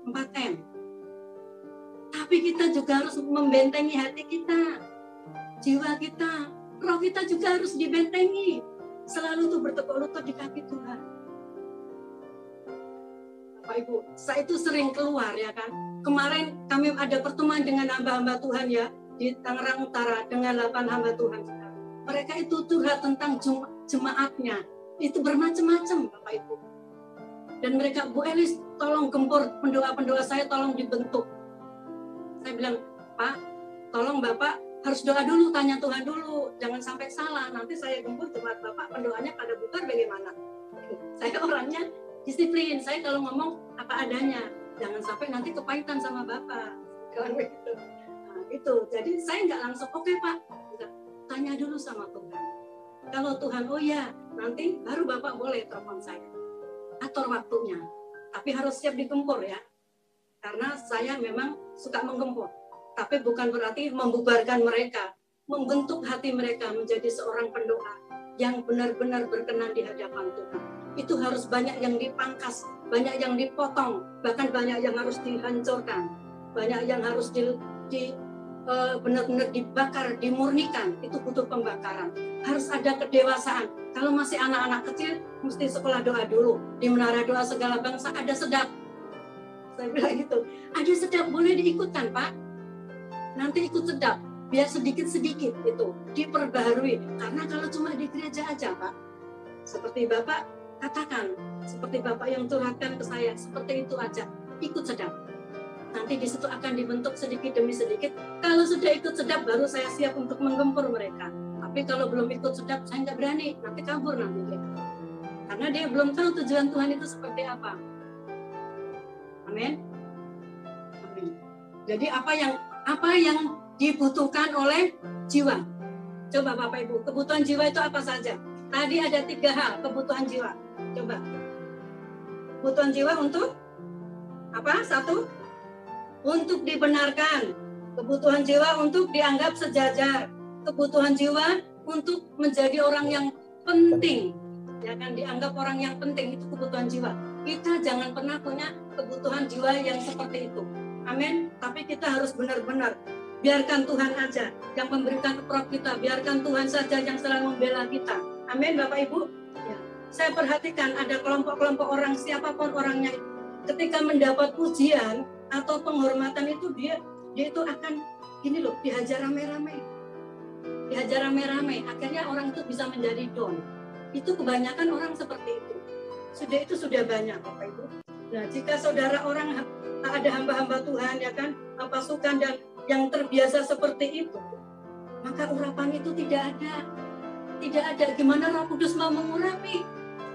4M. Tapi kita juga harus membentengi hati kita, jiwa kita, roh kita juga harus dibentengi. Selalu tuh bertekuk lutut di kaki Tuhan. Bapak Ibu, saya itu sering keluar ya kan. Kemarin kami ada pertemuan dengan hamba-hamba Tuhan ya di Tangerang Utara dengan 8 hamba Tuhan. Mereka itu curhat tentang jemaatnya. Itu bermacam-macam Bapak Ibu. Dan mereka, Bu Elis, tolong gempur pendoa-pendoa saya, tolong dibentuk. Saya bilang, Pak, tolong Bapak harus doa dulu, tanya Tuhan dulu, jangan sampai salah. Nanti saya gempur jemaat Bapak, pendoanya pada bubar bagaimana? Saya orangnya disiplin, saya kalau ngomong apa adanya, jangan sampai nanti kepahitan sama Bapak. Nah, itu. Jadi saya nggak langsung, oke Pak, tanya dulu sama Tuhan. Kalau Tuhan, oh ya, nanti baru Bapak boleh telepon saya. Atur waktunya, tapi harus siap digempur ya. Karena saya memang suka menggempur. Tapi bukan berarti membubarkan mereka, membentuk hati mereka menjadi seorang pendoa yang benar-benar berkenan di hadapan Tuhan. Itu harus banyak yang dipangkas, banyak yang dipotong, bahkan banyak yang harus dihancurkan, banyak yang harus benar-benar dibakar, dimurnikan. Itu butuh pembakaran. Harus ada kedewasaan. Kalau masih anak-anak kecil, mesti sekolah doa dulu. Di Menara Doa Segala Bangsa ada sedap. Saya bilang gitu, ada sedap, boleh diikutkan Pak. Nanti ikut sedap, biar sedikit-sedikit itu diperbaharui. Karena kalau cuma di gereja aja Pak, seperti Bapak katakan, seperti Bapak yang curhatkan ke saya, seperti itu aja, ikut sedap. Nanti di situ akan dibentuk sedikit demi sedikit. Kalau sudah ikut sedap, baru saya siap untuk menggempur mereka. Tapi kalau belum ikut sedap, saya nggak berani, nanti kabur nanti dia. Karena dia belum tahu tujuan Tuhan itu seperti apa. Amin. Amin. Jadi apa yang dibutuhkan oleh jiwa. Coba Bapak Ibu, kebutuhan jiwa itu apa saja? Tadi ada 3 hal kebutuhan jiwa. Coba. Kebutuhan jiwa untuk apa? 1, untuk dibenarkan. Kebutuhan jiwa untuk dianggap sejajar. Kebutuhan jiwa untuk menjadi orang yang penting. Ya kan, dianggap orang yang penting, itu kebutuhan jiwa. Kita jangan pernah punya kebutuhan jiwa yang seperti itu. Amin. Tapi kita harus benar-benar biarkan Tuhan aja yang memberikan keprok kita, biarkan Tuhan saja yang selalu membela kita. Amin Bapak Ibu. Ya. Saya perhatikan ada kelompok-kelompok orang, siapapun orangnya, ketika mendapat pujian atau penghormatan itu dia itu akan gini loh, dihajar rame-rame. Dihajar rame-rame, akhirnya orang itu bisa menjadi down. Itu kebanyakan orang seperti itu. Itu sudah banyak Bapak Ibu. Nah, jika saudara orang ada hamba-hamba Tuhan ya kan, pasukan dan yang terbiasa seperti itu, maka urapan itu tidak ada. Tidak ada. Gimana Roh Kudus mau mengurapi?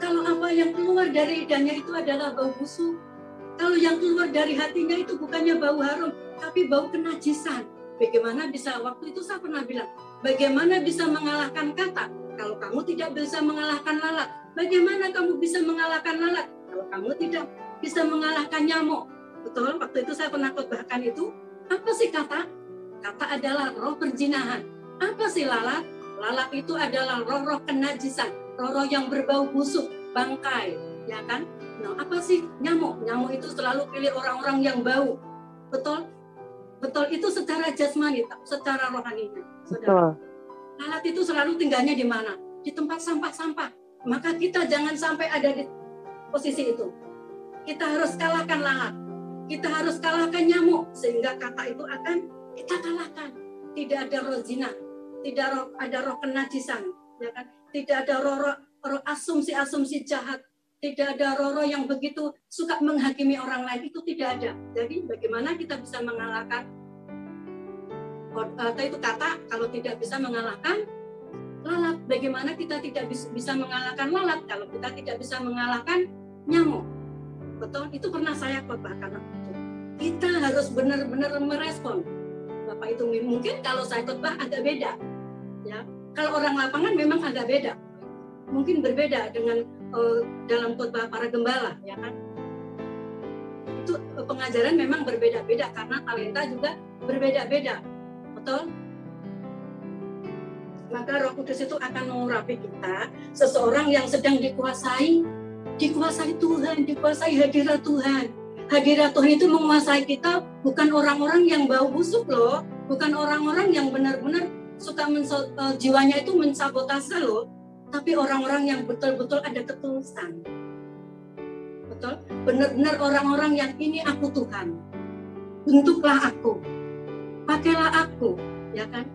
Kalau apa yang keluar dari lidahnya itu adalah bau busuk. Kalau yang keluar dari hatinya itu bukannya bau harum, tapi bau kenajisan. Bagaimana bisa, waktu itu saya pernah bilang, bagaimana bisa mengalahkan kata kalau kamu tidak bisa mengalahkan lalat? Bagaimana kamu bisa mengalahkan lalat kalau kamu tidak bisa mengalahkan nyamuk? Betul, waktu itu saya pernah khotbahkan itu. Apa sih kata? Kata adalah roh perzinahan. Apa sih lalat? Lalat itu adalah roh-roh kenajisan, roh-roh yang berbau busuk, bangkai, ya kan? Nah, apa sih nyamuk? Nyamuk itu selalu pilih orang-orang yang bau. Betul? Betul, itu secara jasmani, secara rohaninya. Saudara. Lalat itu selalu tinggalnya di mana? Di tempat sampah-sampah. Maka kita jangan sampai ada di posisi itu. Kita harus kalahkan lalat. Kita harus kalahkan nyamuk. Sehingga kata itu akan kita kalahkan. Tidak ada roh zina. Tidak ada roh kenajisan. Ya kan? Tidak ada roh asumsi-asumsi jahat. Tidak ada roh yang begitu suka menghakimi orang lain. Itu tidak ada. Jadi bagaimana kita bisa mengalahkan itu kata kalau tidak bisa mengalahkan lalat? Bagaimana kita tidak bisa mengalahkan lalat kalau kita tidak bisa mengalahkan nyamuk? Betul, itu pernah saya khotbahkan. Kita harus benar-benar merespon. Bapak itu mungkin kalau saya khotbah agak beda, ya. Kalau orang lapangan memang agak beda, mungkin berbeda dengan dalam khotbah para gembala, ya kan? Itu pengajaran memang berbeda-beda karena talenta juga berbeda-beda. Betul? Maka Roh Kudus itu akan mengurapi kita, seseorang yang sedang dikuasai Tuhan, dikuasai hadirat Tuhan. Hadirat Tuhan itu menguasai kita, bukan orang-orang yang bau busuk loh, bukan orang-orang yang benar-benar suka jiwanya itu mensabotase loh, tapi orang-orang yang betul-betul ada ketulusan. Betul? Benar-benar orang-orang yang ini aku Tuhan, bentuklah aku, pakailah aku, ya kan?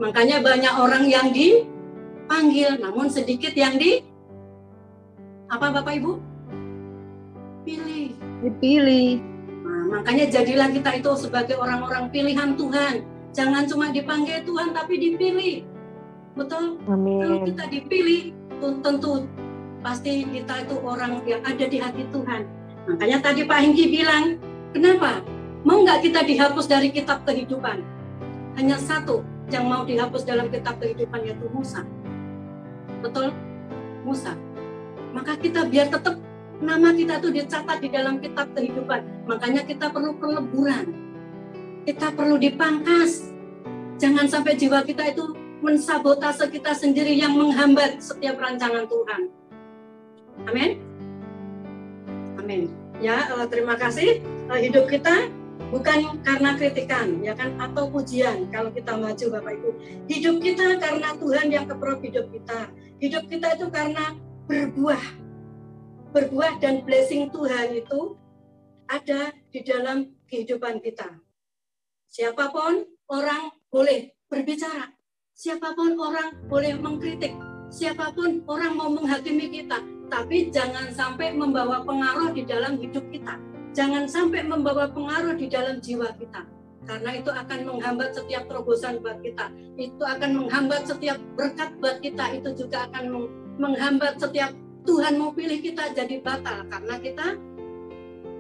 Makanya banyak orang yang dipanggil, namun sedikit yang apa Bapak Ibu? Dipilih. Nah, makanya jadilah kita itu sebagai orang-orang pilihan Tuhan. Jangan cuma dipanggil Tuhan, tapi dipilih. Betul? Amin. Kalau kita dipilih, tentu pasti kita itu orang yang ada di hati Tuhan. Makanya tadi Pak Hengki bilang, kenapa? Mau nggak kita dihapus dari kitab kehidupan? Hanya satu yang mau dihapus dalam kitab kehidupan, yaitu Musa. Betul? Musa. Maka kita biar tetap nama kita tuh dicatat di dalam kitab kehidupan. Makanya kita perlu peleburan. Kita perlu dipangkas. Jangan sampai jiwa kita itu mensabotase kita sendiri yang menghambat setiap rancangan Tuhan. Amin. Amin. Ya, terima kasih. Hidup kita bukan karena kritikan, ya kan, atau pujian. Kalau kita maju, Bapak Ibu, hidup kita karena Tuhan yang keprop hidup kita. Hidup kita itu karena berbuah dan blessing Tuhan itu ada di dalam kehidupan kita. Siapapun orang boleh berbicara, siapapun orang boleh mengkritik, siapapun orang mau menghakimi kita, tapi jangan sampai membawa pengaruh di dalam hidup kita. Jangan sampai membawa pengaruh di dalam jiwa kita. Karena itu akan menghambat setiap terobosan buat kita. Itu akan menghambat setiap berkat buat kita. Itu juga akan menghambat setiap Tuhan mau pilih kita jadi batal. Karena kita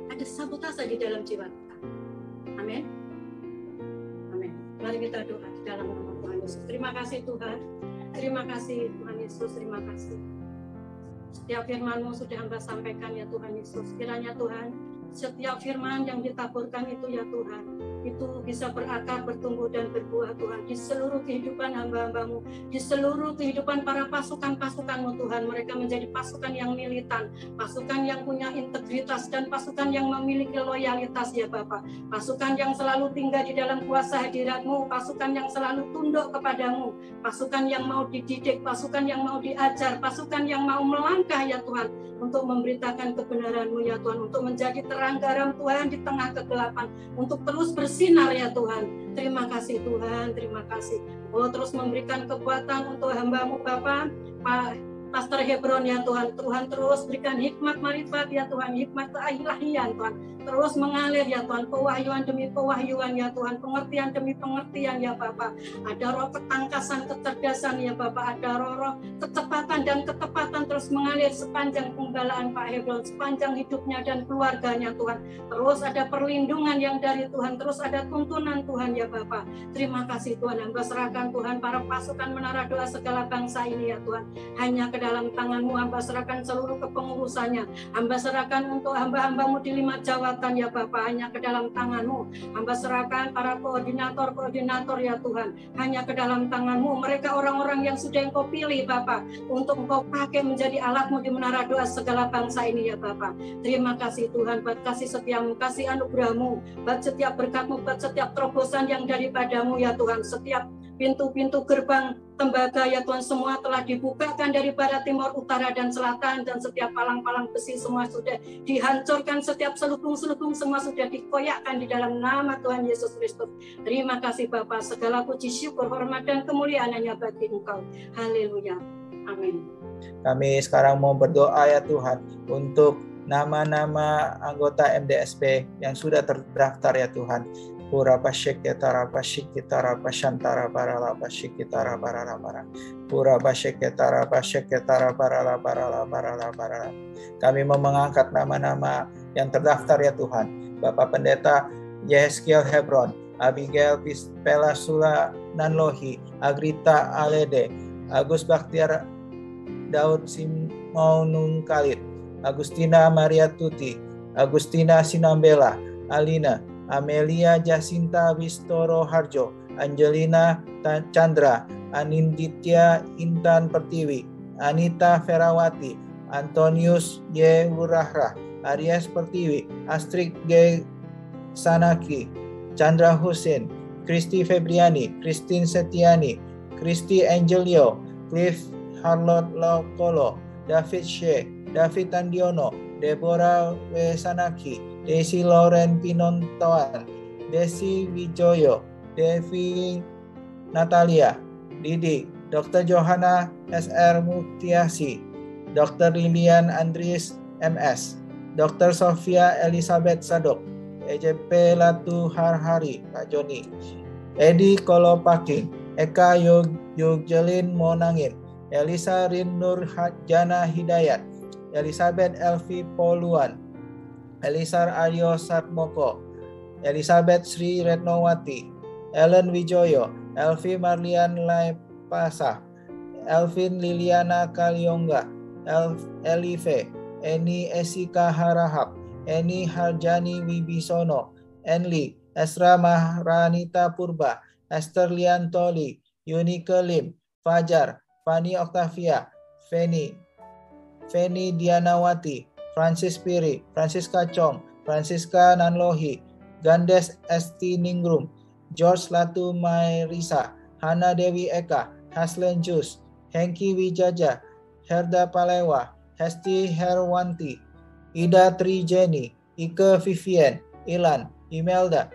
ada sabotase di dalam jiwa kita. Amin. Amin. Mari kita doa di dalam nama Tuhan Yesus. Terima kasih Tuhan. Terima kasih Tuhan Yesus. Terima kasih. Setiap firman-Mu sudah Hamba sampaikan ya Tuhan Yesus. Kiranya Tuhan, setiap firman yang ditaburkan itu ya Tuhan, itu bisa berakar, bertumbuh dan berbuah Tuhan di seluruh kehidupan hamba-Hamba-Mu, di seluruh kehidupan para pasukan-pasukan-Mu Tuhan. Mereka menjadi pasukan yang militan, pasukan yang punya integritas, dan pasukan yang memiliki loyalitas ya Bapa. Pasukan yang selalu tinggal di dalam kuasa hadirat-Mu, pasukan yang selalu tunduk kepadamu, pasukan yang mau dididik, pasukan yang mau diajar, pasukan yang mau melangkah ya Tuhan, untuk memberitakan kebenaran-Mu ya Tuhan, untuk menjadi terang garam Tuhan di tengah kegelapan, untuk terus bersinar ya Tuhan. Terima kasih Tuhan, terima kasih. Oh, terus memberikan kekuatan untuk hamba-Mu Bapa, Pak Pastor Hebron ya Tuhan. Tuhan terus berikan hikmat marifat ya Tuhan, hikmat keilahian Tuhan. Terus mengalir ya Tuhan, pewahyuan demi pewahyuan ya Tuhan, pengertian demi pengertian ya Bapa. Ada roh ketangkasan, kecerdasan ya Bapa, ada roh kecepatan dan ketepatan terus mengalir sepanjang penggembalaan Pak Hebron, sepanjang hidupnya dan keluarganya Tuhan. Terus ada perlindungan yang dari Tuhan, terus ada tuntunan Tuhan ya Bapa. Terima kasih Tuhan, hamba serahkan Tuhan para pasukan Menara Doa segala bangsa ini ya Tuhan. Hanya ke dalam tangan-Mu, hamba serahkan seluruh kepengurusannya. Hamba serahkan untuk hamba-hamba-Mu di 5 jawatan ya Bapa, hanya ke dalam tangan-Mu. Hamba serahkan para koordinator ya Tuhan, hanya ke dalam tangan-Mu. Mereka orang-orang yang sudah Engkau pilih Bapa, untuk Engkau pakai menjadi alat-Mu di Menara Doa segala bangsa ini ya Bapa. Terima kasih Tuhan, buat kasih setia-Mu, kasih anugerah-Mu, buat setiap berkat-Mu, buat setiap terobosan yang daripada-Mu ya Tuhan. Setiap pintu-pintu gerbang tembaga ya Tuhan semua telah dibukakan dari barat, timur, utara, dan selatan, dan setiap palang-palang besi semua sudah dihancurkan, setiap selubung-selubung semua sudah dikoyakkan di dalam nama Tuhan Yesus Kristus. Terima kasih Bapa, segala puji, syukur, hormat, dan kemuliaan hanya bagi Engkau. Haleluya. Amin. Kami sekarang mau berdoa ya Tuhan untuk nama-nama anggota MDSP yang sudah terdaftar ya Tuhan. Pura pasyeketara pasyeketara pasyantara parala pasyeketara parala para. Pura pasyeketara pasyeketara parala parala parala para. Kami mau mengangkat nama-nama yang terdaftar ya Tuhan. Bapak Pendeta Yehezkiel Hebron, Abigail Pelasula Nanlohi, Agrita Alede, Agus Baktiar Daud Simonung Khalid, Agustina Maria Tuti, Agustina Sinambela, Alina, Amelia Jacinta Wistoro Harjo, Angelina Chandra, Aninditya Intan Pertiwi, Anita Ferawati, Antonius Y. Wurahra, Aries Pertiwi, Astrid G. Sanaki, Chandra Hussein, Kristi Febriani, Christine Setiani, Kristi Angelio, Cliff Harlot Lokolo, David Shea, David Tandiono, Deborah W. Sanaki, Desi Lauren Pinontoan, Desi Wijoyo, Devi Natalia, Didi, Dr. Johanna S.R. Mutiasi, Dr. Lilian Andries MS, Dr. Sofia Elizabeth Sadok, EJP Latu Harhari, Pak Joni, Edi Kolopaking, Eka Yogjelin Monangin, Elisa Rinur Jana Hidayat, Elizabeth Elvi Poluan, Elisar Aryo Satmoko, Elizabeth Sri Retnowati, Ellen Wijoyo, Elvi Marlian Laipasa, Elvin Liliana Kalyongga, Elive, Eni Esika Harahap, Eni Harjani Wibisono, Enli, Esra Mahranita Purba, Esther Liantoli, Yunike Lim, Fajar, Fani Octavia, Feni Dianawati, Francis Piri, Francisca Chong, Francisca Nanlohi, Gandes Esti Ningrum, George Latu Mairisa, Hana Dewi Eka, Haslen Jus, Hengki Wijaja, Herda Palewa, Hesti Herwanti, Ida Trijeni, Ike Vivien, Ilan, Imelda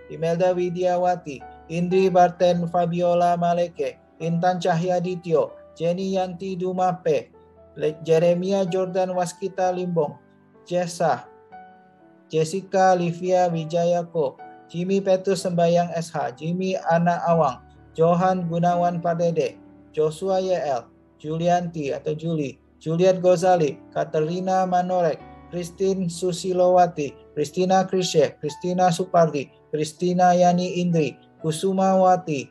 Widiawati, Indri Barten Fabiola Maleke, Intan Cahyadityo, Jenny Yanti Dumape, Jeremia Jordan Waskita Limbong, Jessica Livia Wijayako, Jimmy Petrus Sembayang SH, Jimmy Ana Awang, Johan Gunawan Pardede, Joshua YL, Julianti atau Juli, Juliet Gozali, Katerina Manorek, Christine Susilowati, Christina Krisye, Christina Supardi, Christina Yani Indri, Kusuma Wati,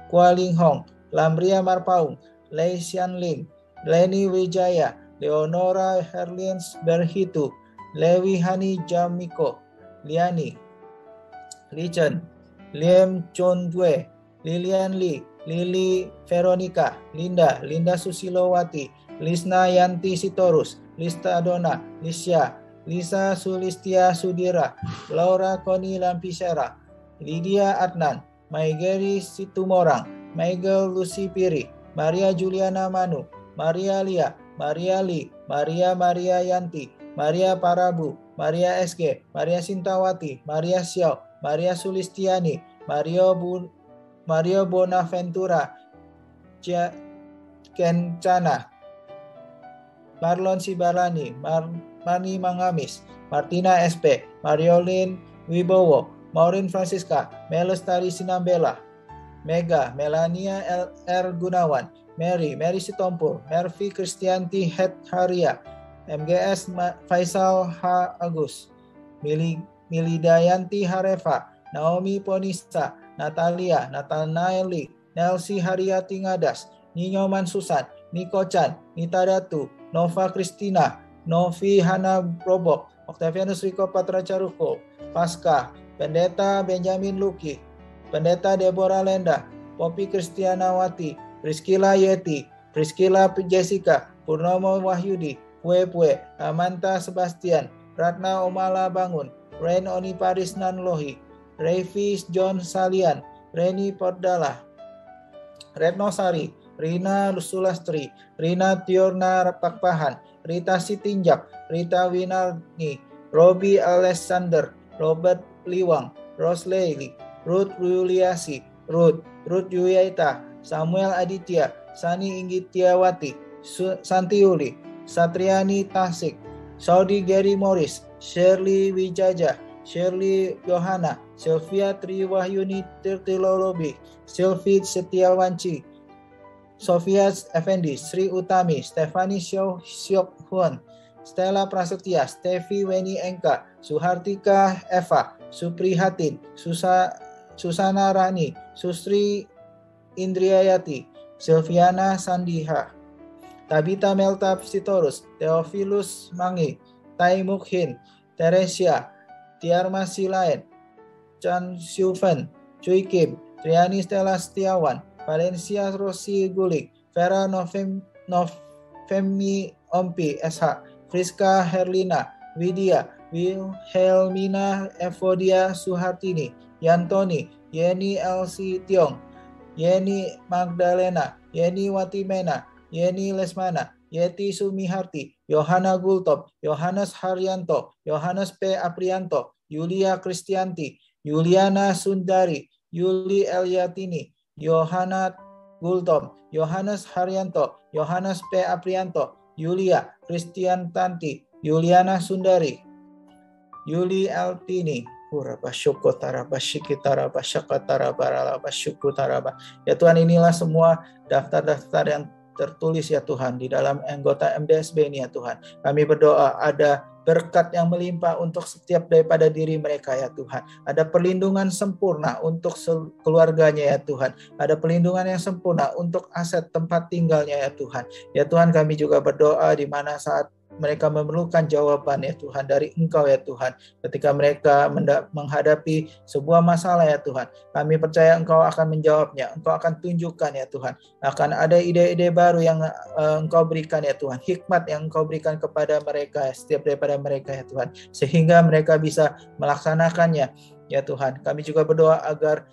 Kualing Hong, Lamria Marpaung, Lei Xian Ling, Leni Wijaya, Leonora Herlins Berhitu, Lewi Hani Jamiko, Liani, Lichen, Liem Chon Dwe, Lilian Lee, Lili Veronica, Linda Susilowati, Lisna Yanti Sitorus, Lista Dona, Lisya, Lisa Sulistia Sudira, Laura Koni Lampisera, Lydia Adnan, Maigeri Situmorang, Michael Lucy Piri, Maria Juliana Manu, Maria Lia, Maria Li, Maria Yanti, Maria Parabu, Maria SG, Maria Sintawati, Maria Xiao, Maria Sulistiani, Mario Bonaventura, Kencana, Marlon Sibarani, Marni Mangamis, Martina SP, Mariolin Wibowo, Maureen Francisca, Melestari Sinambela, Mega, Melania R. Gunawan, Mary Sitompul, Mervi Kristianti Haria, MGS Faisal H. Agus, Milidayanti Hareva, Naomi Ponisa, Natalia, Nathanaeli, Nelsi Haryati Ngadas, Ninyoman Susan, Niko Chan, Nita Datu, Nova Kristina, Novi Hana Robok, Octavianus Riko Patra Caruko, Pasca, Pendeta Benjamin Luki, Pendeta Deborah Lenda, Poppy Kristianawati, Priscilla Yeti, Priscilla Jessica, Purnomo Wahyudi, Pue, Amanta Sebastian, Ratna Omala Bangun, Ren Oniparis Nanlohi, Revis John Salian, Reni Pordala, Retno Sari, Rina Sulastri, Rina Tiorna Pakpahan, Rita Sitinjak, Rita Winarni, Robi Alexander, Robert Liwang, Rosley, Ruth Yuliasi, Ruth Yuyaita, Samuel Aditya, Sani Inggitiawati, Santi Uli, Satriani Tasik, Saudi Gary Morris, Shirley Wijaja, Shirley Yohana, Sylvia Triwahyuni Tirtilolobi, Sylvie Setiawanci, Sofia Effendi, Sri Utami, Stefani Syok Huan, Stella Prasetya, Stevi Weni Engka, Suhartika Eva, Suprihatin, Susana Rani, Sustri Indriayati, Silviana Sandiha, Tabita Melta Sitorus, Theophilus Mangi, Tai Mukhin, Teresia, Tiarma Silain, Chan Siufen, Cui Kim, Triani Stella Setiawan, Valencia Rossi Gulik, Vera Novemi Ompi SH, Friska Herlina, Widya, Wilhelmina Evodia Suhartini, Yantoni, Yeni Elsie Tiong, Yeni Magdalena, Yeni Watimena, Yeni Lesmana, Yeti Sumiharti, Yohana Gultop, Yohanes Haryanto, Yohanes P. Aprianto, Yulia Kristianti, Yuliana Sundari, Yuli Eliatini, Yohana Gultom, Yohanes Haryanto, Yohanes P. Aprianto, Yulia Kristiantanti, Yuliana Sundari, Yuli Altini, ya Tuhan, inilah semua daftar-daftar yang tertulis ya Tuhan di dalam anggota MDSB ini ya Tuhan. Kami berdoa ada berkat yang melimpah untuk setiap daripada diri mereka ya Tuhan. Ada perlindungan sempurna untuk keluarganya ya Tuhan. Ada perlindungan yang sempurna untuk aset tempat tinggalnya ya Tuhan. Ya Tuhan, kami juga berdoa di mana saat mereka memerlukan jawaban ya Tuhan dari Engkau ya Tuhan. Ketika mereka menghadapi sebuah masalah ya Tuhan, kami percaya Engkau akan menjawabnya. Engkau akan tunjukkan ya Tuhan. Akan ada ide-ide baru yang Engkau berikan ya Tuhan. Hikmat yang Engkau berikan kepada mereka, setiap daripada mereka ya Tuhan. Sehingga mereka bisa melaksanakannya ya Tuhan. Kami juga berdoa agar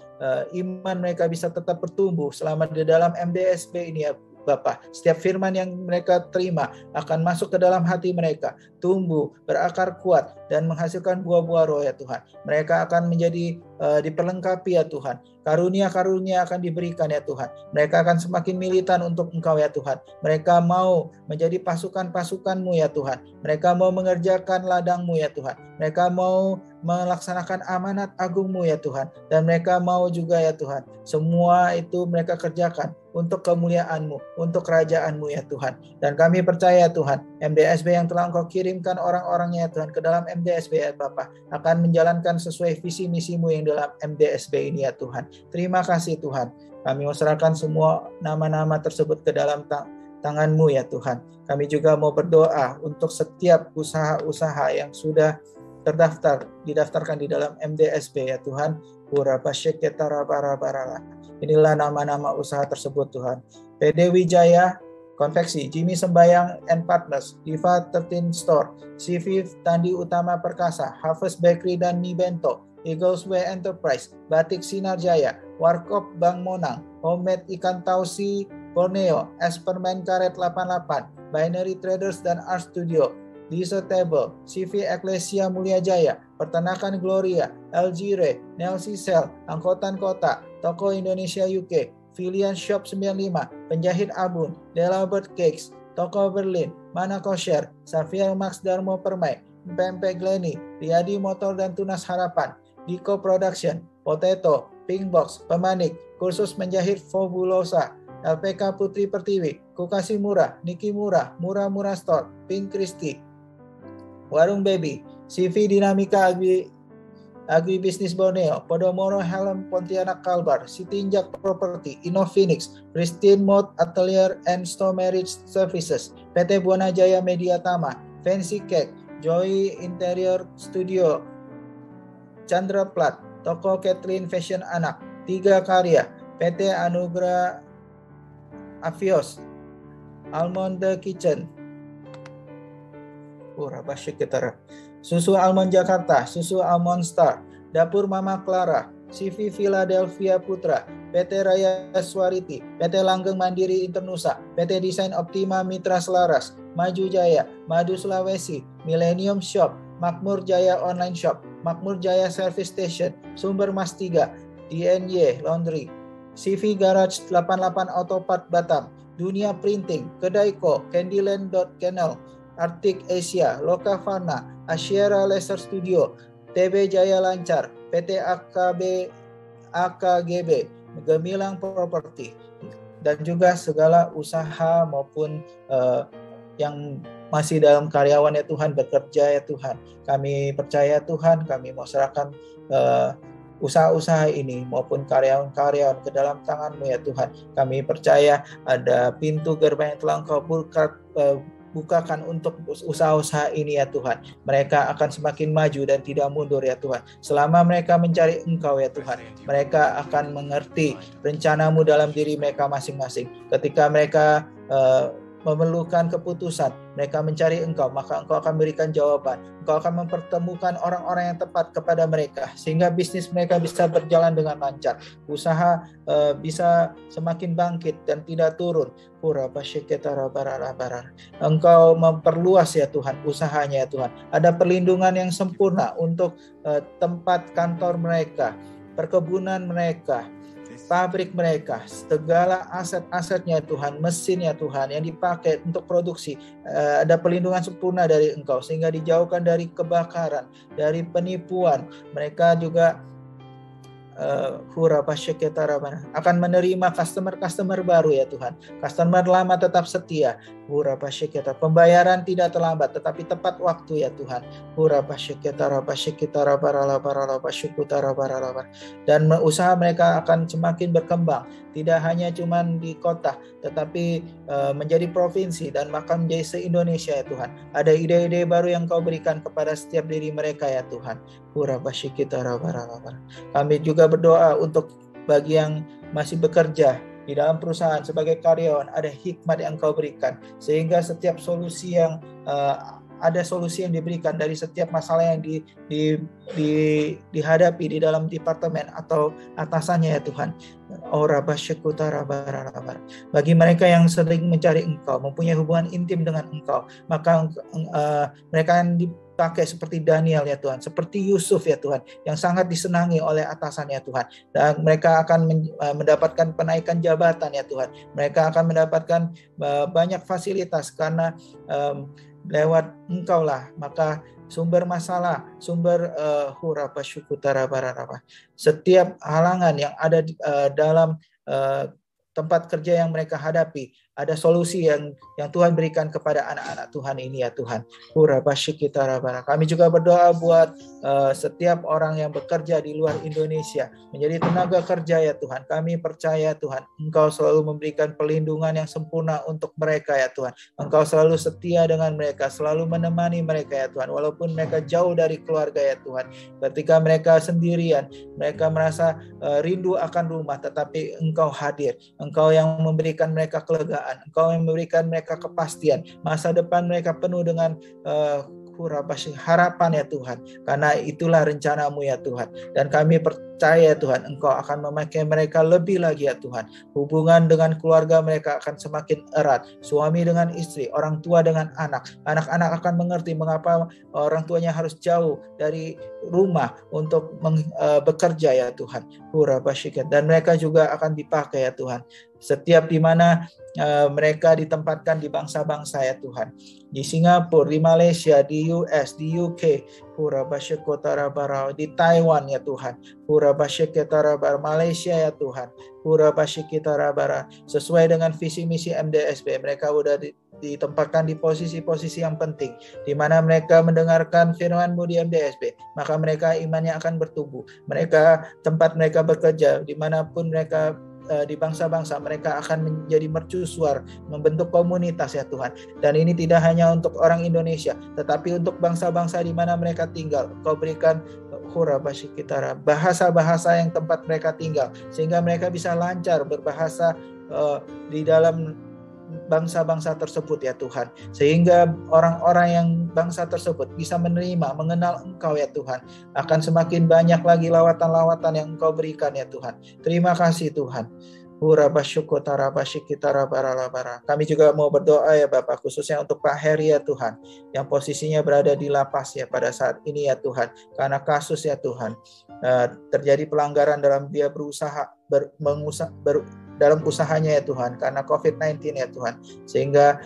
iman mereka bisa tetap bertumbuh selama di dalam MDSB ini ya Bapa. Setiap firman yang mereka terima akan masuk ke dalam hati mereka, tumbuh, berakar kuat, dan menghasilkan buah-buah roh ya Tuhan. Mereka akan menjadi diperlengkapi ya Tuhan. Karunia-karunia akan diberikan ya Tuhan. Mereka akan semakin militan untuk Engkau ya Tuhan. Mereka mau menjadi pasukan-pasukan-Mu ya Tuhan. Mereka mau mengerjakan ladang-Mu ya Tuhan. Mereka mau melaksanakan amanat agung-Mu ya Tuhan. Dan mereka mau juga ya Tuhan, semua itu mereka kerjakan untuk kemuliaan-Mu, untuk kerajaan-Mu ya Tuhan. Dan kami percaya Tuhan, MDSB yang telah Engkau kirimkan orang-orangnya ya Tuhan ke dalam MDSB ya Bapa, akan menjalankan sesuai visi misi-Mu yang dalam MDSB ini ya Tuhan. Terima kasih Tuhan. Kami serahkan semua nama-nama tersebut ke dalam tangan-Mu ya Tuhan. Kami juga mau berdoa untuk setiap usaha-usaha yang sudah didaftarkan di dalam MDSB ya Tuhan. Inilah nama-nama usaha tersebut Tuhan. PD Wijaya Konveksi, Jimmy Sembayang and Partners, Diva 13 Store, CV Tandi Utama Perkasa, Harvest Bakery dan Mi Bento, Eagles Way Enterprise, Batik Sinar Jaya, Warkop Bang Monang, Homemade Ikan Tausi Borneo, Esperman Karet 88, Binary Traders dan Art Studio, Lisa Table, CV Eklesia Mulia Jaya, Peternakan Gloria, LG Ray, Nelsi Cell, Angkutan Kota, Toko Indonesia UK, Filian Shop 95, Penjahit Abun, Delabert Cakes, Toko Berlin, Mana Kosher, Xavier Max Darmo Permai, Pempek Glenny, Riyadi Motor dan Tunas Harapan, Diko Production, Potato, Pink Box, Pemanik, Kursus Menjahit Fabulosa, LPK Putri Pertiwi, Kukasih Murah, Niki Murah, Murah Store, Pink Christie, Warung Baby, CV Dinamika Agribisnis Borneo, Podomoro Helm Pontianak Kalbar, Sitinjak Property, Innofinix, Pristine Mode Atelier and Store Marriage Services, PT Buana Jaya Media Tama, Fancy Cake, Joy Interior Studio, Chandra Plat, Toko Catherine Fashion Anak, Tiga Karya, PT Anugerah Avios, Almond The Kitchen, Susu Almond Jakarta, Susu Almond Star, Dapur Mama Clara, CV Philadelphia Putra, PT Raya Swariti, PT Langgeng Mandiri Internusa, PT Desain Optima Mitra Selaras, Maju Jaya, Madu Sulawesi, Millennium Shop, Makmur Jaya Online Shop, Makmur Jaya Service Station, Sumber Mas 3, DNY Laundry, CV Garage 88 Autopart Batam, Dunia Printing, Kedaiko, Candyland.Channel, Arctic Asia, Lokavana, Asyera Laser Studio, TB Jaya Lancar, PT AKGB, Gemilang Property, dan juga segala usaha maupun yang masih dalam karyawan ya Tuhan, bekerja ya Tuhan. Kami percaya Tuhan, kami mau serahkan usaha-usaha ini maupun karyawan-karyawan ke dalam tangan-Mu ya Tuhan. Kami percaya ada pintu gerbang yang telah Engkau bukakan untuk usaha-usaha ini ya Tuhan. Mereka akan semakin maju dan tidak mundur ya Tuhan. Selama mereka mencari Engkau ya Tuhan, mereka akan mengerti rencana-Mu dalam diri mereka masing-masing. Ketika mereka memerlukan keputusan, mereka mencari Engkau, maka Engkau akan berikan jawaban. Engkau akan mempertemukan orang-orang yang tepat kepada mereka, sehingga bisnis mereka bisa berjalan dengan lancar. Usaha bisa semakin bangkit dan tidak turun. Engkau memperluas ya Tuhan usahanya ya Tuhan. Ada perlindungan yang sempurna untuk tempat kantor mereka, perkebunan mereka, pabrik mereka, segala aset-asetnya Tuhan, mesinnya Tuhan yang dipakai untuk produksi, ada perlindungan sempurna dari Engkau sehingga dijauhkan dari kebakaran, dari penipuan. Mereka juga akan menerima customer baru ya Tuhan. Customer lama tetap setia. Pembayaran tidak terlambat tetapi tepat waktu ya Tuhan. Dan usaha mereka akan semakin berkembang, tidak hanya cuma di kota tetapi menjadi provinsi dan bahkan menjadi se-Indonesia ya Tuhan. Ada ide-ide baru yang Kau berikan kepada setiap diri mereka ya Tuhan. Kami juga berdoa untuk bagi yang masih bekerja di dalam perusahaan sebagai karyawan, ada hikmat yang Kau berikan sehingga setiap solusi yang ada solusi yang diberikan dari setiap masalah yang dihadapi di dalam departemen atau atasannya ya Tuhan. Bagi mereka yang sering mencari Engkau, mempunyai hubungan intim dengan Engkau, maka mereka yang dipakai seperti Daniel ya Tuhan, seperti Yusuf ya Tuhan, yang sangat disenangi oleh atasannya Tuhan, dan mereka akan mendapatkan penaikan jabatan ya Tuhan. Mereka akan mendapatkan banyak fasilitas karena lewat Engkau lah, maka sumber masalah, sumber setiap halangan yang ada dalam tempat kerja yang mereka hadapi, ada solusi yang Tuhan berikan kepada anak-anak Tuhan ini ya Tuhan. Kami juga berdoa buat setiap orang yang bekerja di luar Indonesia, menjadi tenaga kerja ya Tuhan. Kami percaya Tuhan, Engkau selalu memberikan perlindungan yang sempurna untuk mereka ya Tuhan. Engkau selalu setia dengan mereka, selalu menemani mereka ya Tuhan, walaupun mereka jauh dari keluarga ya Tuhan. Ketika mereka sendirian, mereka merasa rindu akan rumah, tetapi Engkau hadir. Engkau yang memberikan mereka kelegaan, Engkau yang memberikan mereka kepastian. Masa depan mereka penuh dengan harapan ya Tuhan, karena itulah rencana-Mu ya Tuhan. Dan kami percaya Tuhan, Engkau akan memakai mereka lebih lagi ya Tuhan. Hubungan dengan keluarga mereka akan semakin erat, suami dengan istri, orang tua dengan anak. Anak-anak akan mengerti mengapa orang tuanya harus jauh dari rumah untuk bekerja ya Tuhan. Dan mereka juga akan dipakai ya Tuhan. Setiap di mana mereka ditempatkan di bangsa-bangsa ya Tuhan, di Singapura, di Malaysia, di US, di UK, di Taiwan ya Tuhan, Malaysia ya Tuhan, sesuai dengan visi misi MDSB, mereka sudah ditempatkan di posisi-posisi yang penting, di mana mereka mendengarkan firman-Mu di MDSB, maka mereka imannya akan bertumbuh. Mereka tempat mereka bekerja, dimanapun mereka di bangsa-bangsa, mereka akan menjadi mercusuar, membentuk komunitas ya Tuhan. Dan ini tidak hanya untuk orang Indonesia, tetapi untuk bangsa-bangsa di mana mereka tinggal. Kau berikan bahasa-bahasa yang tempat mereka tinggal, sehingga mereka bisa lancar berbahasa di dalam bangsa-bangsa tersebut ya Tuhan, sehingga orang-orang yang bangsa tersebut bisa menerima, mengenal Engkau ya Tuhan. Akan semakin banyak lagi lawatan-lawatan yang Engkau berikan ya Tuhan. Terima kasih Tuhan. Kami juga mau berdoa ya Bapak, khususnya untuk Pak Heri ya Tuhan, yang posisinya berada di lapas ya pada saat ini ya Tuhan, karena kasus ya Tuhan, terjadi pelanggaran dalam dia berusaha dalam usahanya ya Tuhan, karena COVID-19 ya Tuhan, sehingga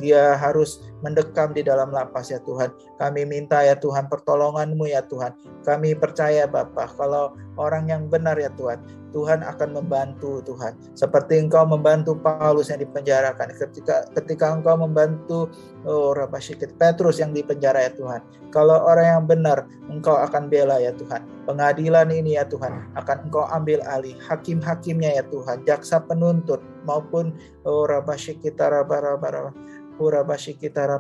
dia harus mendekam di dalam lapas ya Tuhan. Kami minta ya Tuhan pertolongan-Mu ya Tuhan. Kami percaya Bapa, kalau orang yang benar ya Tuhan, Tuhan akan membantu Tuhan, seperti Engkau membantu Paulus yang dipenjarakan, ketika Engkau membantu Petrus yang dipenjara ya Tuhan. Kalau orang yang benar, Engkau akan bela ya Tuhan. Pengadilan ini ya Tuhan akan Engkau ambil alih, hakim-hakimnya ya Tuhan, jaksa penuntut maupun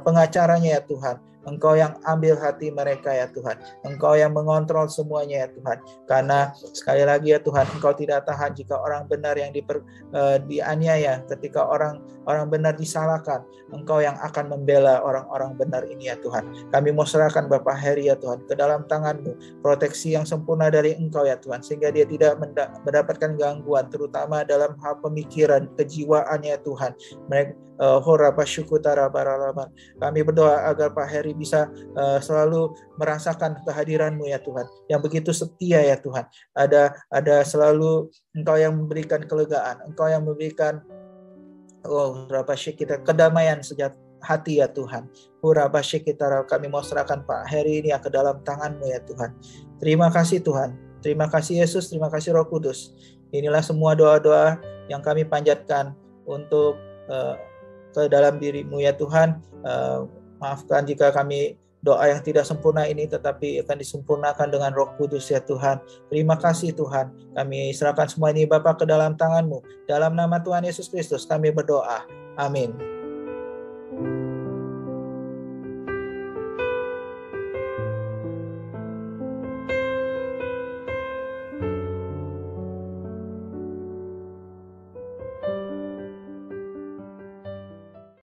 pengacaranya ya Tuhan. Engkau yang ambil hati mereka ya Tuhan. Engkau yang mengontrol semuanya ya Tuhan. Karena sekali lagi ya Tuhan, Engkau tidak tahan jika orang benar yang dianiaya, ketika orang benar disalahkan. Engkau yang akan membela orang-orang benar ini ya Tuhan. Kami mau serahkan Bapak Heri ya Tuhan ke dalam tangan-Mu, proteksi yang sempurna dari Engkau ya Tuhan, sehingga dia tidak mendapatkan gangguan, terutama dalam hal pemikiran, kejiwaannya ya Tuhan. Kami berdoa agar Pak Heri bisa selalu merasakan kehadiran-Mu ya Tuhan, yang begitu setia ya Tuhan. Ada selalu Engkau yang memberikan kelegaan, Engkau yang memberikan kedamaian hati ya Tuhan. Kami mau serahkan Pak Heri ini ke dalam tangan-Mu ya Tuhan. Terima kasih Tuhan. Terima kasih Yesus, terima kasih Roh Kudus. Inilah semua doa-doa yang kami panjatkan untuk ke dalam diri-Mu ya Tuhan. Maafkan jika kami doa yang tidak sempurna ini tetapi akan disempurnakan dengan Roh Kudus ya Tuhan. Terima kasih Tuhan. Kami serahkan semua ini Bapa ke dalam tangan-Mu. Dalam nama Tuhan Yesus Kristus kami berdoa. Amin.